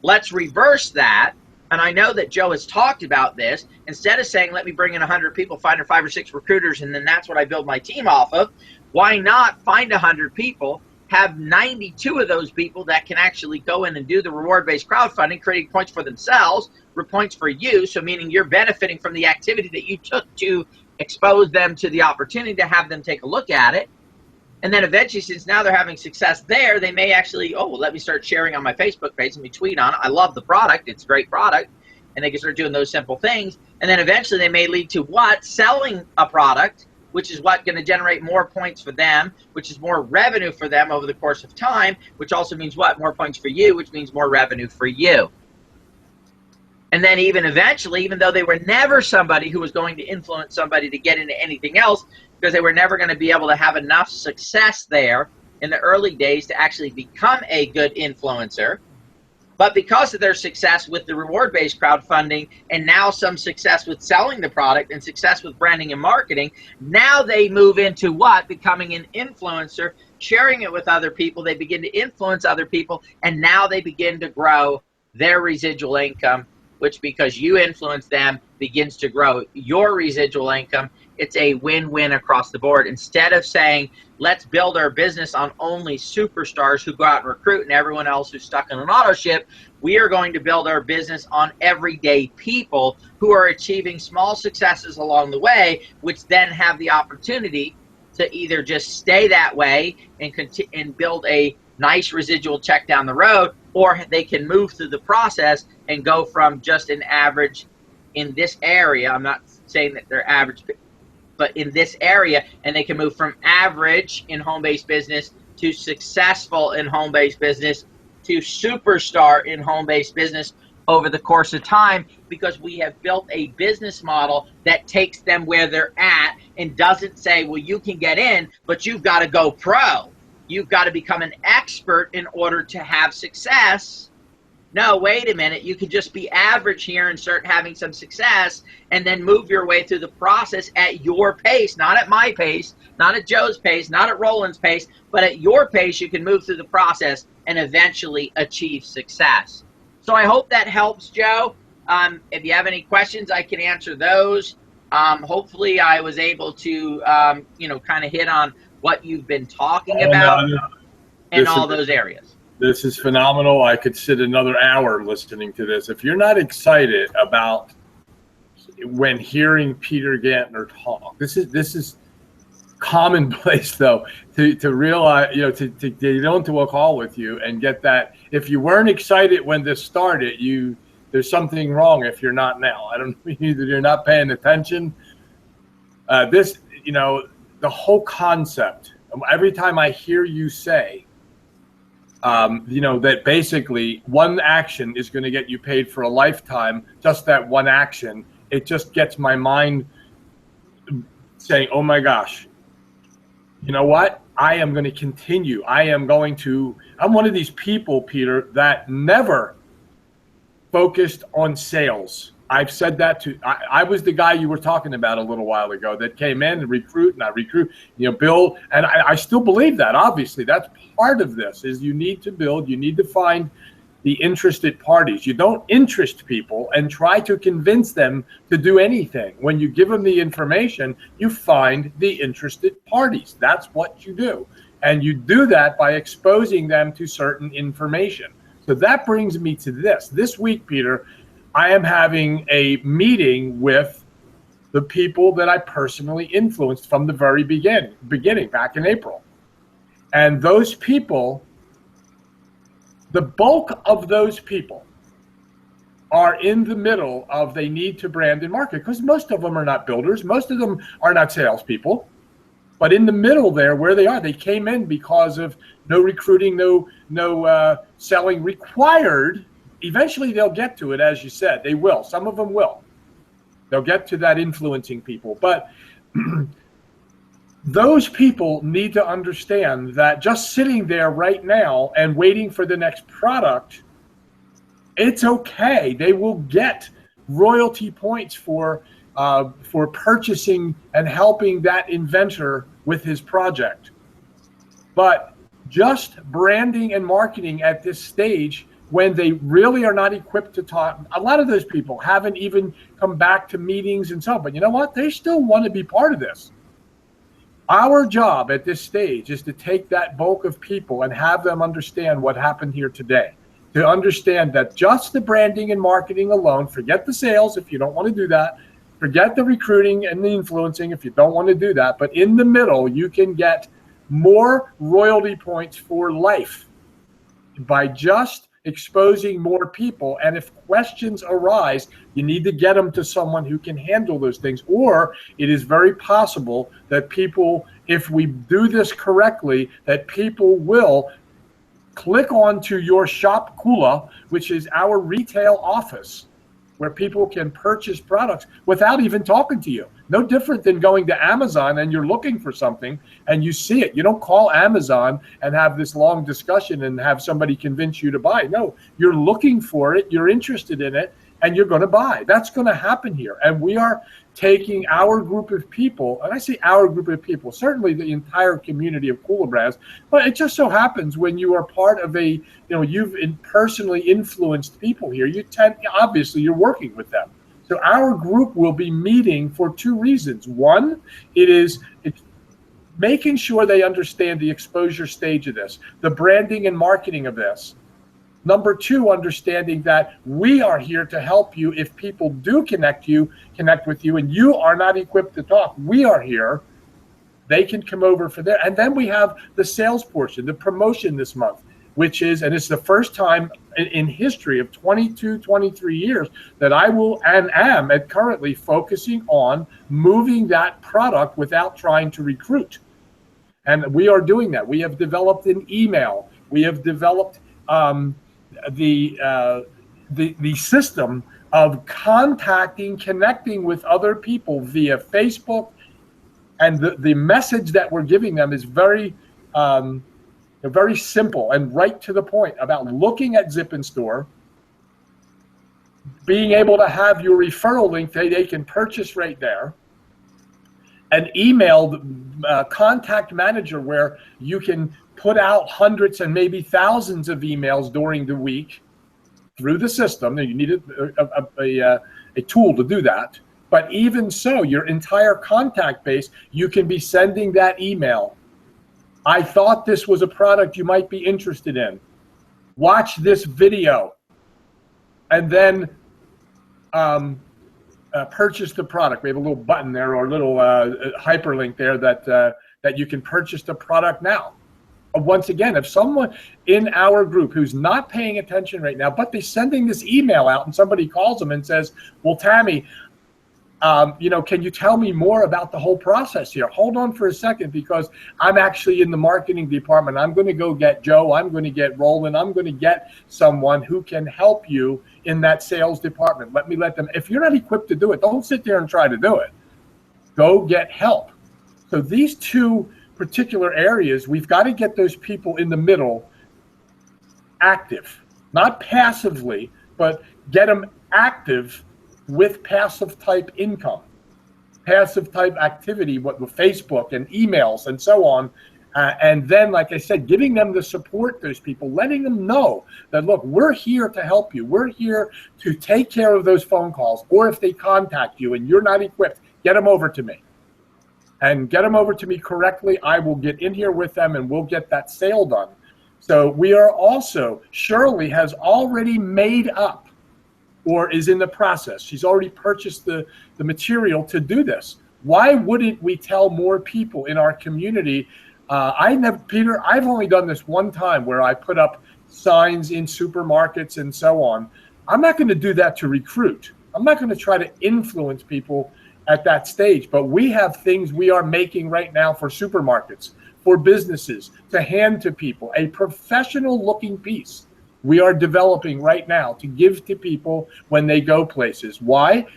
Let's reverse that. And I know that Joe has talked about this. Instead of saying, let me bring in 100 people, find 5 or 6 recruiters, and then that's what I build my team off of, why not find 100 people, have 92 of those people that can actually go in and do the reward-based crowdfunding, creating points for themselves, points for you, so meaning you're benefiting from the activity that you took to expose them to the opportunity to have them take a look at it. And then eventually, since now they're having success there, they may actually, oh, well, let me start sharing on my Facebook page, let me tweet on it. I love the product. It's a great product. And they can start doing those simple things. And then eventually they may lead to what? Selling a product, which is what going to generate more points for them, which is more revenue for them over the course of time, which also means what? More points for you, which means more revenue for you. And then even eventually, even though they were never somebody who was going to influence somebody to get into anything else, because they were never going to be able to have enough success there in the early days to actually become a good influencer. But because of their success with the reward-based crowdfunding, and now some success with selling the product and success with branding and marketing, now they move into what? Becoming an influencer, sharing it with other people. They begin to influence other people, and now they begin to grow their residual income, which, because you influence them, begins to grow your residual income. It's a win-win across the board. Instead of saying, let's build our business on only superstars who go out and recruit and everyone else who's stuck in an auto ship, we are going to build our business on everyday people who are achieving small successes along the way, which then have the opportunity to either just stay that way and build a nice residual check down the road, or they can move through the process and go from just an average in this area. I'm not saying that they're average, but in this area, and they can move from average in home-based business to successful in home-based business to superstar in home-based business over the course of time, because we have built a business model that takes them where they're at and doesn't say, well, you can get in, but you've got to go pro. You've got to become an expert in order to have success. No, wait a minute. You can just be average here and start having some success, and then move your way through the process at your pace, not at my pace, not at Joe's pace, not at Roland's pace, but at your pace. You can move through the process and eventually achieve success. So I hope that helps, Joe. If you have any questions, I can answer those. Hopefully I was able to, kind of hit on what you've been talking about in all those areas. This is phenomenal. I could sit another hour listening to this. If you're not excited about when hearing Peter Gantner talk, this is commonplace though, to realize, to get onto a call with you and get that. If you weren't excited when this started, there's something wrong if you're not now. I don't know, either you're not paying attention. The whole concept, every time I hear you say, that basically one action is going to get you paid for a lifetime, just that one action, it just gets my mind saying, oh my gosh, you know what? I am going to continue. I'm one of these people, Peter, that never focused on sales. I've said that I was the guy you were talking about a little while ago that came in and recruit, build. And I still believe that, obviously. That's part of this, is you need to build, you need to find the interested parties. You don't interest people and try to convince them to do anything. When you give them the information, you find the interested parties. That's what you do. And you do that by exposing them to certain information. So that brings me to this. This week, Peter, I am having a meeting with the people that I personally influenced from the very beginning back in April. And those people, the bulk of those people are in the middle of they need to brand and market, because most of them are not builders. Most of them are not salespeople. But in the middle there, where they are, they came in because of no recruiting, no selling required. Eventually they'll get to it, as you said. They will. Some of them will. They'll get to that influencing people. But those people need to understand that just sitting there right now and waiting for the next product, it's okay. They will get royalty points for purchasing and helping that inventor with his project. But just branding and marketing at this stage, when they really are not equipped to talk, a lot of those people haven't even come back to meetings and so on. But you know what? They still want to be part of this. Our job at this stage is to take that bulk of people and have them understand what happened here today. To understand that just the branding and marketing alone, forget the sales if you don't want to do that, forget the recruiting and the influencing if you don't want to do that, but in the middle, you can get more royalty points for life by just exposing more people. And if questions arise, you need to get them to someone who can handle those things. Or it is very possible that people, if we do this correctly, that people will click onto your Shop Kula, which is our retail office, where people can purchase products without even talking to you. No different than going to Amazon and you're looking for something and you see it. You don't call Amazon and have this long discussion and have somebody convince you to buy. No, you're looking for it, you're interested in it, and you're going to buy. That's going to happen here. And we are taking our group of people, and I say our group of people, certainly the entire community of Kula Brands, but it just so happens when you are part of a, you've personally influenced people here, obviously you're working with them. So our group will be meeting for two reasons. One, it's making sure they understand the exposure stage of this, the branding and marketing of this. Number two, understanding that we are here to help you if people do connect with you, and you are not equipped to talk. We are here. They can come over for that. And then we have the sales portion, the promotion this month, which is, and it's the first time in history of 22, 23 years that I will and am currently focusing on moving that product without trying to recruit. And we are doing that. We have developed an email. We have developed the system of connecting with other people via Facebook, and the message that we're giving them is very simple and right to the point about looking at Zip in Store, being able to have your referral link they can purchase right there, an emailed contact manager where you can put out hundreds and maybe thousands of emails during the week through the system. You need a tool to do that. But even so, your entire contact base, you can be sending that email. I thought this was a product you might be interested in. Watch this video and then purchase the product. We have a little button there or a little hyperlink there that you can purchase the product now. Once again, if someone in our group who's not paying attention right now, but they're sending this email out and somebody calls them and says, well, Tammy, can you tell me more about the whole process here? Hold on for a second, because I'm actually in the marketing department. I'm going to go get Joe. I'm going to get Roland. I'm going to get someone who can help you in that sales department. Let them, if you're not equipped to do it, don't sit there and try to do it. Go get help. So these two particular areas, we've got to get those people in the middle active, not passively, but get them active with passive type income, passive type activity, with Facebook and emails and so on. And then, like I said, giving them the support, those people, letting them know that, look, we're here to help you. We're here to take care of those phone calls. Or if they contact you and you're not equipped, get them over to me. And get them over to me correctly. I will get in here with them and we'll get that sale done. So we are also, Shirley has already made up or is in the process. She's already purchased the material to do this. Why wouldn't we tell more people in our community? Peter, I've only done this one time where I put up signs in supermarkets and so on. I'm not going to do that to recruit. I'm not going to try to influence people at that stage, but we have things we are making right now for supermarkets, for businesses, to hand to people, a professional looking piece we are developing right now to give to people when they go places. Why?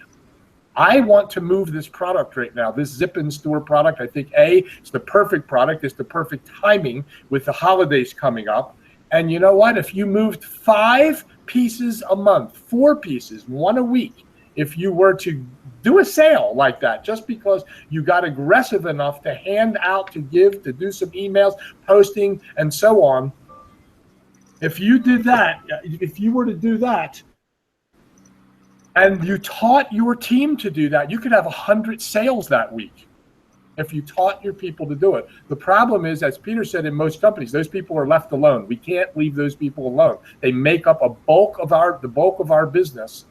I want to move this product right now, this Zip in Store product. I think it's the perfect product. It's the perfect timing with the holidays coming up. And you know what? If you moved 5 pieces a month, 4 pieces, 1 a week, if you were to do a sale like that, just because you got aggressive enough to hand out, to give, to do some emails, posting, and so on. If you did that, if you were to do that, and you taught your team to do that, you could have 100 sales that week if you taught your people to do it. The problem is, as Peter said, in most companies, those people are left alone. We can't leave those people alone. They make up the bulk of our business.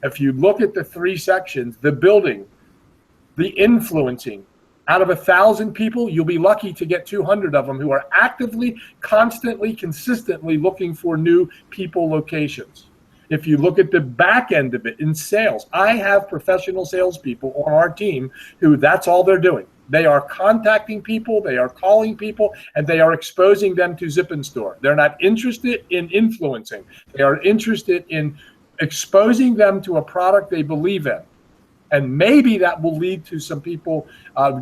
If you look at the 3 sections, the building, the influencing, out of 1,000 people, you'll be lucky to get 200 of them who are actively, constantly, consistently looking for new people locations. If you look at the back end of it in sales, I have professional salespeople on our team who that's all they're doing. They are contacting people, they are calling people, and they are exposing them to Zip in Store. They're not interested in influencing. They are interested in exposing them to a product they believe in. And maybe that will lead to some people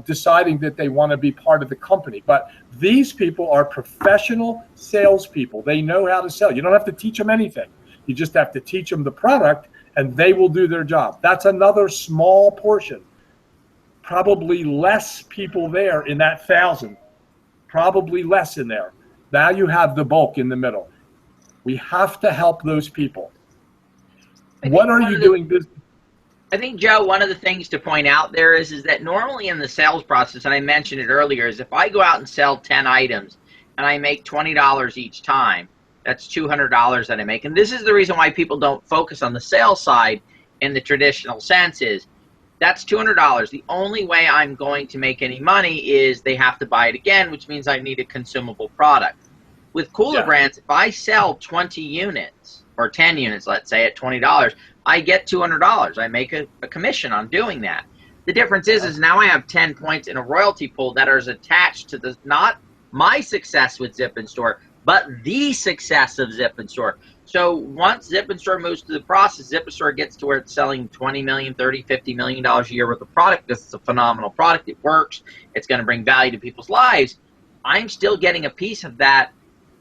deciding that they want to be part of the company. But these people are professional salespeople. They know how to sell. You don't have to teach them anything. You just have to teach them the product, and they will do their job. That's another small portion. Probably less people there in that 1,000. Probably less in there. Now you have the bulk in the middle. We have to help those people. What are you doing business? I think, Joe, one of the things to point out there is that normally in the sales process, and I mentioned it earlier, is if I go out and sell 10 items and I make $20 each time, that's $200 that I make. And this is the reason why people don't focus on the sales side in the traditional sense is that's $200. The only way I'm going to make any money is they have to buy it again, which means I need a consumable product. With Cooler Brands, if I sell 20 units or 10 units, let's say, at $20, I get $200. I make a commission on doing that. The difference is now I have 10 points in a royalty pool that is attached to the not my success with Zip in Store, but the success of Zip in Store. So once Zip in Store moves to the process, Zip in Store gets to where it's selling $20 million, $30, $50 million a year worth of product. This is a phenomenal product. It works. It's going to bring value to people's lives. I'm still getting a piece of that,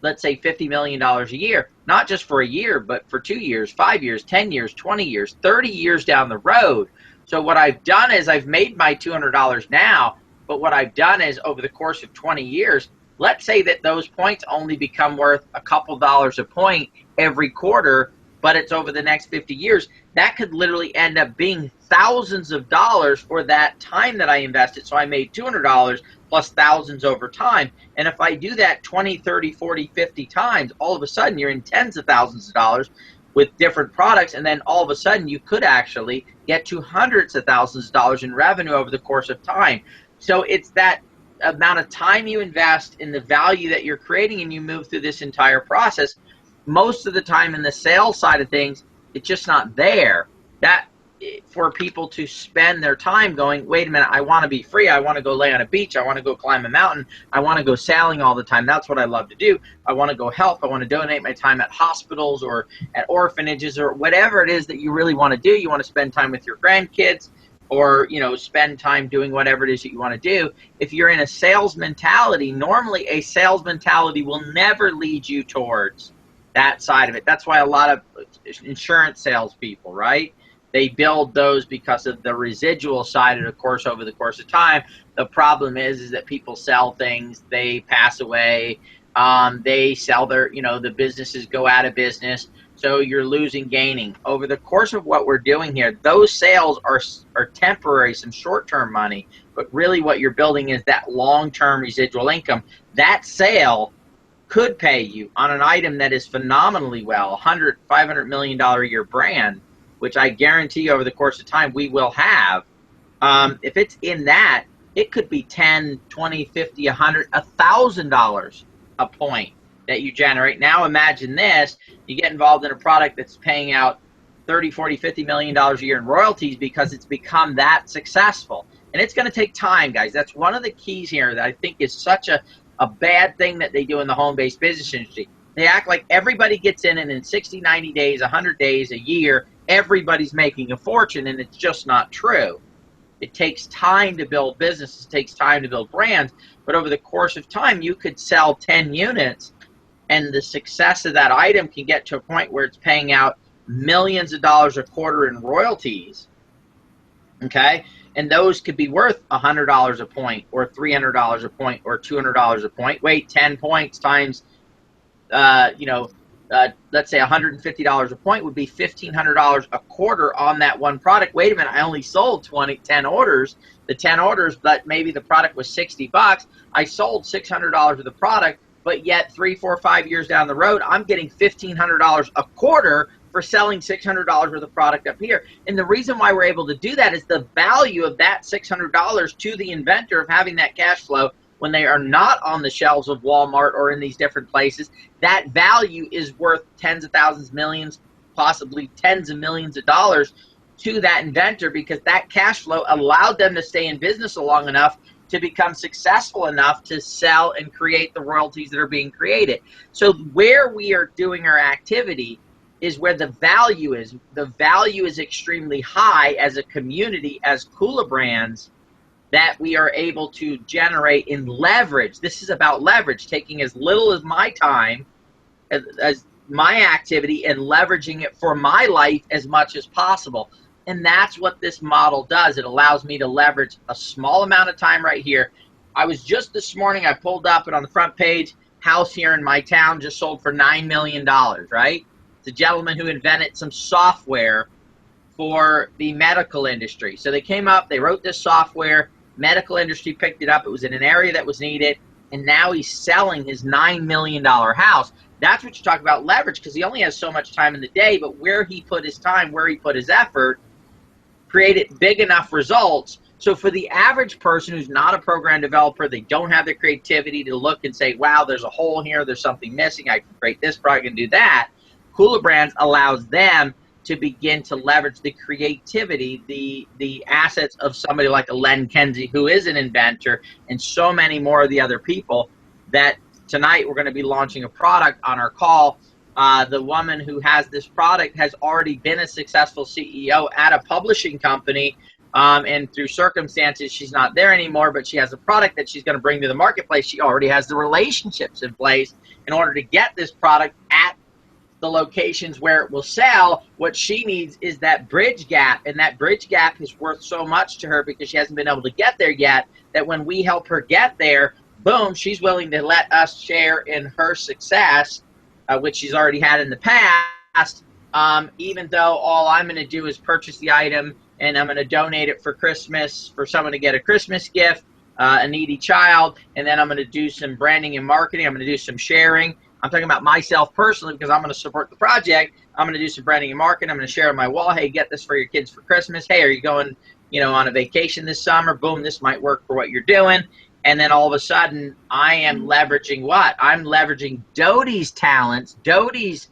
let's say $50 million a year, not just for a year, but for 2 years, 5 years, 10 years, 20 years, 30 years down the road. So what I've done is I've made my $200 now, but what I've done is over the course of 20 years, let's say that those points only become worth a couple dollars a point every quarter, but it's over the next 50 years. That could literally end up being thousands of dollars for that time that I invested. So I made $200 plus thousands over time. And if I do that 20, 30, 40, 50 times, all of a sudden you're in tens of thousands of dollars with different products. And then all of a sudden you could actually get to hundreds of thousands of dollars in revenue over the course of time. So it's that amount of time you invest in the value that you're creating and you move through this entire process. Most of the time in the sales side of things, it's just not there. That for people to spend their time going, wait a minute, I want to be free. I want to go lay on a beach. I want to go climb a mountain. I want to go sailing all the time. That's what I love to do. I want to go help. I want to donate my time at hospitals or at orphanages or whatever it is that you really want to do. You want to spend time with your grandkids or, you know, spend time doing whatever it is that you want to do. If you're in a sales mentality, normally a sales mentality will never lead you towards that side of it. That's why a lot of insurance salespeople, right? They build those because of the residual side, and of course, over the course of time, the problem is that people sell things, they pass away, they sell their, you know, the businesses go out of business, so you're losing, gaining. Over the course of what we're doing here, those sales are temporary, some short-term money, but really what you're building is that long-term residual income. That sale could pay you on an item that is phenomenally well, $100, $500 million a year brand, which I guarantee over the course of time we will have. If it's in that, it could be $10, $20, $50, $100, $1,000 a point that you generate. Now imagine this, you get involved in a product that's paying out $30, $40, $50 million a year in royalties because it's become that successful. And it's going to take time, guys. That's one of the keys here that I think is such a bad thing that they do in the home-based business industry. They act like everybody gets in and in 60, 90 days, 100 days, a year, everybody's making a fortune, and it's just not true. It takes time to build businesses, it takes time to build brands, but over the course of time, you could sell 10 units, and the success of that item can get to a point where it's paying out millions of dollars a quarter in royalties, okay? And those could be worth $100 a point, or $300 a point, or $200 a point. Wait, 10 points times, let's say $150 a point would be $1,500 a quarter on that one product. Wait a minute, I only sold 10 orders. The 10 orders, but maybe the product was $60. I sold $600 of the product, but yet 3, 4, 5 years down the road, I'm getting $1,500 a quarter for selling $600 worth of product up here. And the reason why we're able to do that is the value of that $600 to the inventor of having that cash flow when they are not on the shelves of Walmart or in these different places. That value is worth tens of thousands, millions, possibly tens of millions of dollars to that inventor, because that cash flow allowed them to stay in business long enough to become successful enough to sell and create the royalties that are being created. So where we are doing our activity is where the value is. The value is extremely high as a community, as Kula Brands, that we are able to generate in leverage. This is about leverage, taking as little as my time, as my activity, and leveraging it for my life as much as possible. And that's what this model does. It allows me to leverage a small amount of time right here. I was just this morning, I pulled up, and on the front page, house here in my town just sold for $9 million, right? It's a gentleman who invented some software for the medical industry. So they came up, they wrote this software, medical industry picked it up, it was in an area that was needed, and now he's selling his $9 million house. That's what you talk about leverage, because he only has so much time in the day, but where he put his time, where he put his effort, created big enough results. So for the average person who's not a program developer, they don't have the creativity to look and say, wow, there's a hole here, there's something missing, I can create this product and do that. Kula Brands allows them to begin to leverage the creativity, the assets of somebody like a Len Kenzie, who is an inventor, and so many more of the other people that tonight we're going to be launching a product on our call. The woman who has this product has already been a successful CEO at a publishing company, and through circumstances she's not there anymore, but she has a product that she's going to bring to the marketplace. She already has the relationships in place in order to get this product at the locations where it will sell. What she needs is that bridge gap, and that bridge gap is worth so much to her because she hasn't been able to get there yet, that when we help her get there, boom, she's willing to let us share in her success, which she's already had in the past, even though all I'm going to do is purchase the item and I'm going to donate it for Christmas, for someone to get a Christmas gift, a needy child, and then I'm going to do some branding and marketing. I'm going to do some sharing. I'm talking about myself personally because I'm going to support the project. I'm going to do some branding and marketing. I'm going to share on my wall, hey, get this for your kids for Christmas. Hey, are you going, on a vacation this summer? Boom, this might work for what you're doing. And then all of a sudden, I am leveraging what? I'm leveraging Dodi's talents, Dodi's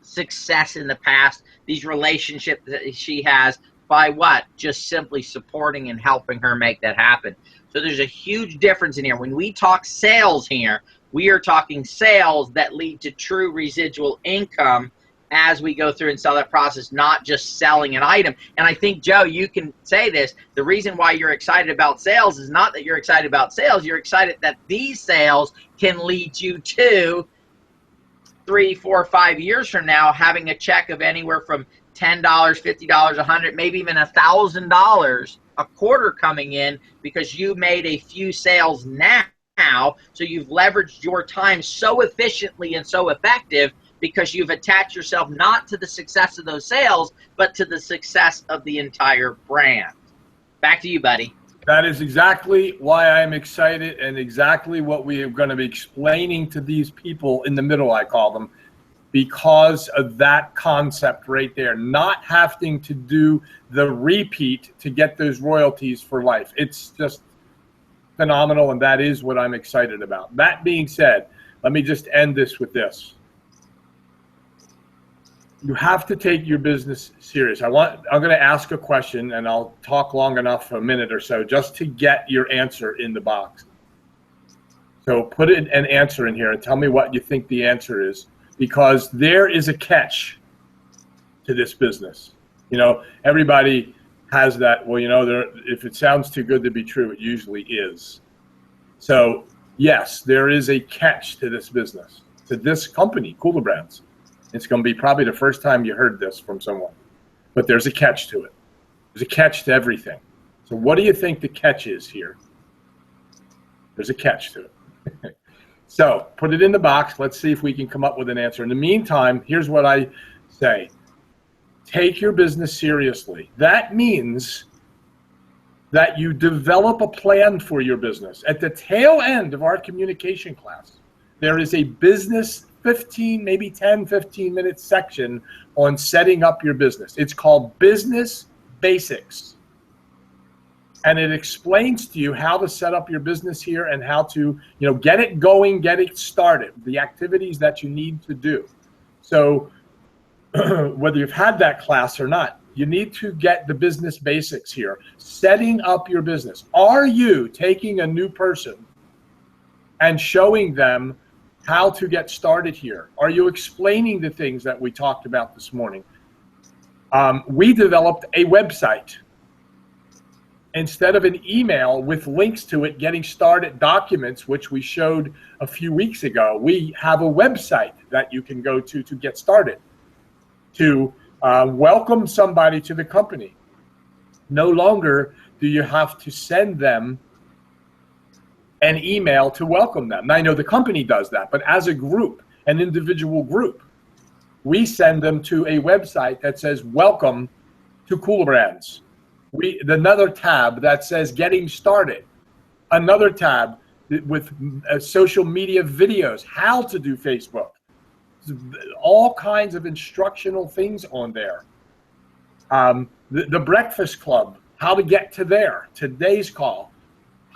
success in the past, these relationships that she has, by what? Just simply supporting and helping her make that happen. So there's a huge difference in here. When we talk sales here, we are talking sales that lead to true residual income as we go through and sell that process, not just selling an item. And I think, Joe, you can say this. The reason why you're excited about sales is not that you're excited about sales. You're excited that these sales can lead you to 3, 4, 5 years from now having a check of anywhere from $10, $50, $100, maybe even $1,000 a quarter coming in because you made a few sales now. So you've leveraged your time so efficiently and so effective because you've attached yourself not to the success of those sales, but to the success of the entire brand. Back to you, buddy. That is exactly why I'm excited, and exactly what we are going to be explaining to these people in the middle, I call them, because of that concept right there, not having to do the repeat to get those royalties for life. It's just phenomenal, and that is what I'm excited about. That being said, let me just end this with this. You have to take your business serious. I'm going to ask a question, and I'll talk long enough, a minute or so, just to get your answer in the box. So put an answer in here and tell me what you think the answer is, because there is a catch to this business. You know, everybody has that, well, you know, if it sounds too good to be true, it usually is. So, yes, there is a catch to this business, to this company, Cooler Brands. It's going to be probably the first time you heard this from someone, but there's a catch to it. There's a catch to everything. So what do you think the catch is here? There's a catch to it. So put it in the box. Let's see if we can come up with an answer. In the meantime, here's what I say. Take your business seriously. That means that you develop a plan for your business. At the tail end of our communication class, there is a business 15, maybe 10, 15-minute section on setting up your business. It's called Business Basics. And it explains to you how to set up your business here and how to, you know, get it going, get it started, the activities that you need to do. So whether you've had that class or not, you need to get the business basics here. Setting up your business. Are you taking a new person and showing them how to get started here? Are you explaining the things that we talked about this morning? We developed a website. Instead of an email with links to it, getting started documents, which we showed a few weeks ago, we have a website that you can go to get started, to welcome somebody to the company. No longer do you have to send them an email to welcome them. Now, I know the company does that, but as a group, an individual group, we send them to a website that says, welcome to Cooler Brands. Another tab that says getting started, another tab with social media videos, how to do Facebook, all kinds of instructional things on there. The Breakfast Club, how to get to there, today's call,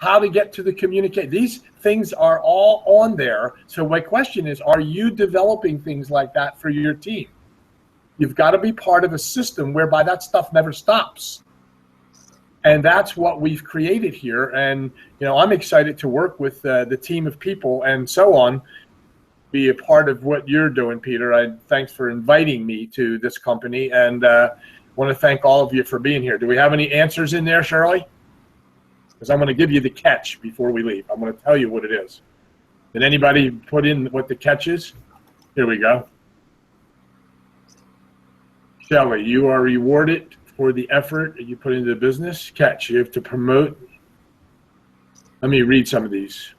how to get to the communicate. These things are all on there. So my question is, are you developing things like that for your team? You've got to be part of a system whereby that stuff never stops. And that's what we've created here. And, you know, I'm excited to work with the team of people and so on, be a part of what you're doing, Peter. Thanks for inviting me to this company, and want to thank all of you for being here. Do we have any answers in there, Shirley? Because I'm going to give you the catch before we leave. I'm going to tell you what it is. Did anybody put in what the catch is? Here we go. Shelley, you are rewarded for the effort you put into the business. Catch, you have to promote. Let me read some of these.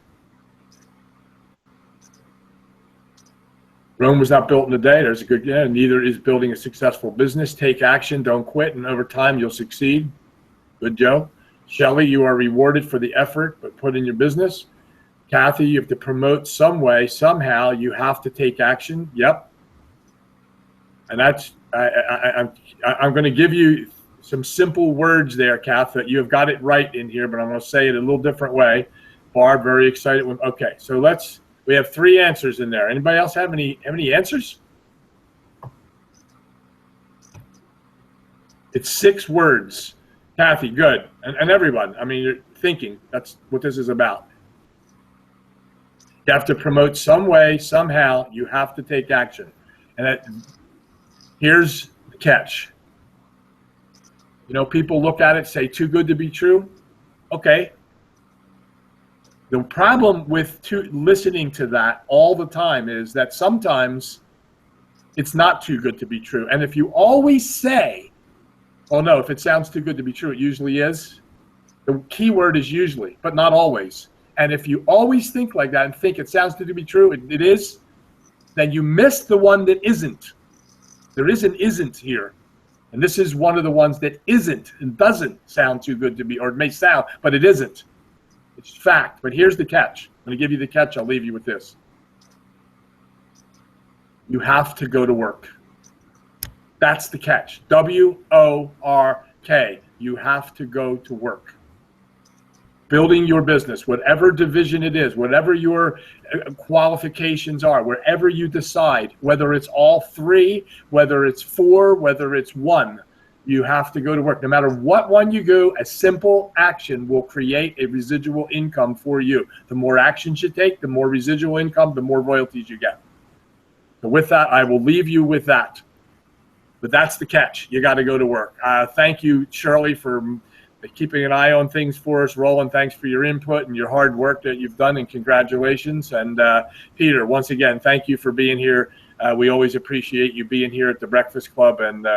Rome was not built in a day. There's a good, yeah, neither is building a successful business. Take action, don't quit, and over time you'll succeed. Good, Joe. Shelley, you are rewarded for the effort but put in your business. Kathy, you have to promote some way, somehow. You have to take action. Yep. And that's, I'm going to give you some simple words there, Kath, that you have got it right in here, but I'm going to say it a little different way. Barb, very excited. Okay, so we have 3 answers in there. Anybody else have any answers? It's 6 words. Kathy, good. And everyone, I mean, you're thinking that's what this is about. You have to promote some way, somehow. You have to take action. And here's the catch. You know, people look at it, say, too good to be true. Okay. The problem with listening to that all the time is that sometimes it's not too good to be true. And if you always say, oh no, if it sounds too good to be true, it usually is. The key word is usually, but not always. And if you always think like that and think it sounds too good to be true, it is, then you miss the one that isn't. There is an isn't here. And this is one of the ones that isn't and doesn't sound too good to be, or it may sound, but it isn't. It's fact. But here's the catch. I'm going to give you the catch. I'll leave you with this. You have to go to work. That's the catch. W-O-R-K. You have to go to work. Building your business, whatever division it is, whatever your qualifications are, wherever you decide, whether it's all 3, whether it's 4, whether it's 1, you have to go to work. No matter what one you do, a simple action will create a residual income for you. The more actions you take, the more residual income, the more royalties you get. So with that, I will leave you with that. but that's the catch. You got to go to work. Thank you, Shirley, for keeping an eye on things for us. Roland, thanks for your input and your hard work that you've done, and congratulations. And Peter, once again, thank you for being here. We always appreciate you being here at the Breakfast Club, and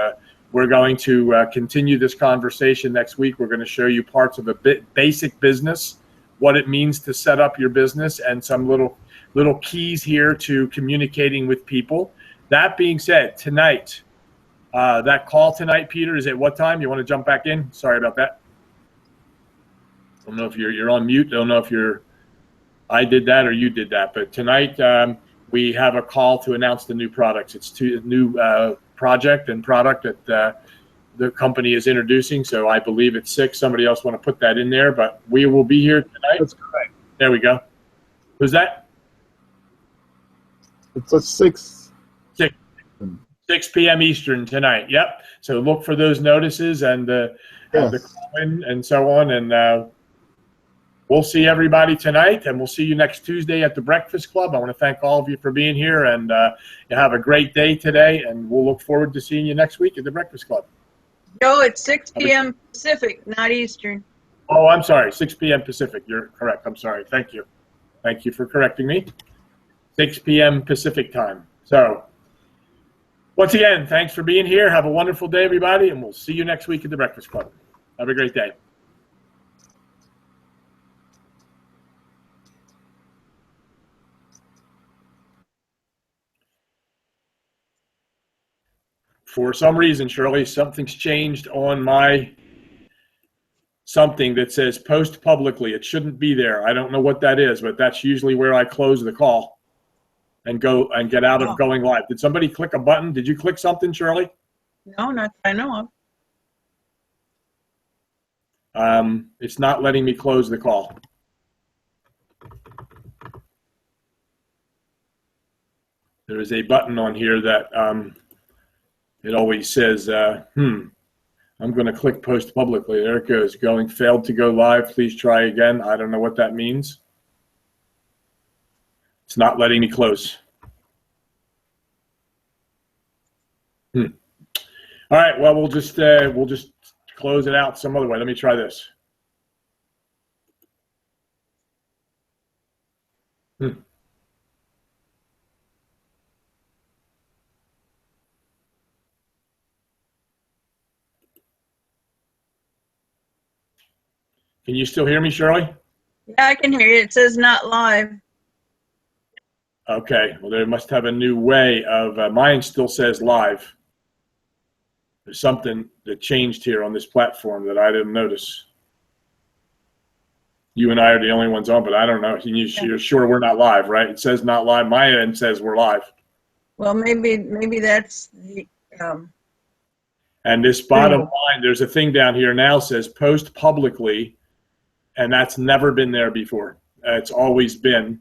we're going to continue this conversation next week. We're going to show you parts of a basic business, what it means to set up your business, and some little keys here to communicating with people. That being said, tonight, that call tonight, Peter, is at what time? You want to jump back in? Sorry about that. I don't know if you're on mute. I don't know if I did that or you did that. But tonight we have a call to announce the new products. It's a new project and product that the company is introducing. So I believe it's 6. Somebody else want to put that in there, but we will be here tonight. That's correct. There we go. Who's that? It's a 6 p.m. Eastern tonight. Yep. So look for those notices and the call in and so on. And we'll see everybody tonight, and we'll see you next Tuesday at the Breakfast Club. I want to thank all of you for being here, and you have a great day today, and we'll look forward to seeing you next week at the Breakfast Club. Joe, it's 6 p.m. Pacific, not Eastern. Oh, I'm sorry, 6 p.m. Pacific. You're correct. I'm sorry. Thank you. Thank you for correcting me. 6 p.m. Pacific time. So, once again, thanks for being here. Have a wonderful day, everybody, and we'll see you next week at the Breakfast Club. Have a great day. For some reason, Shirley, something's changed on my something that says post publicly. It shouldn't be there. I don't know what that is, but that's usually where I close the call and go and get out of going live. Did somebody click a button? Did you click something, Shirley? No, not that I know of. It's not letting me close the call. There is a button on here that it always says, I'm going to click post publicly. There it goes. Failed to go live. Please try again. I don't know what that means. It's not letting me close. All right. Well, we'll just close it out some other way. Let me try this. Can you still hear me, Shirley? Yeah, I can hear you. It says not live. Okay. Well, they must have a new way of mine still says live. There's something that changed here on this platform that I didn't notice. You and I are the only ones on, but I don't know. You're sure we're not live, right? It says not live. My end says we're live. Well, maybe that's the. And this bottom line, there's a thing down here now says post publicly, and that's never been there before. It's always been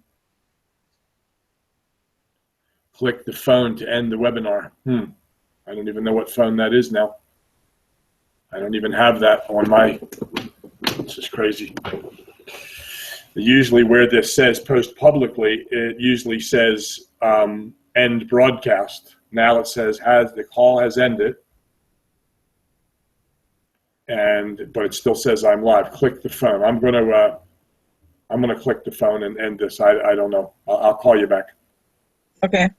click the phone to end the webinar. I don't even know what phone that is now. I don't even have that on my, this is crazy. Usually where this says post publicly, it usually says end broadcast. Now it says the call has ended. But it still says I'm live. Click the phone. I'm gonna click the phone and end this. I don't know. I'll call you back. Okay.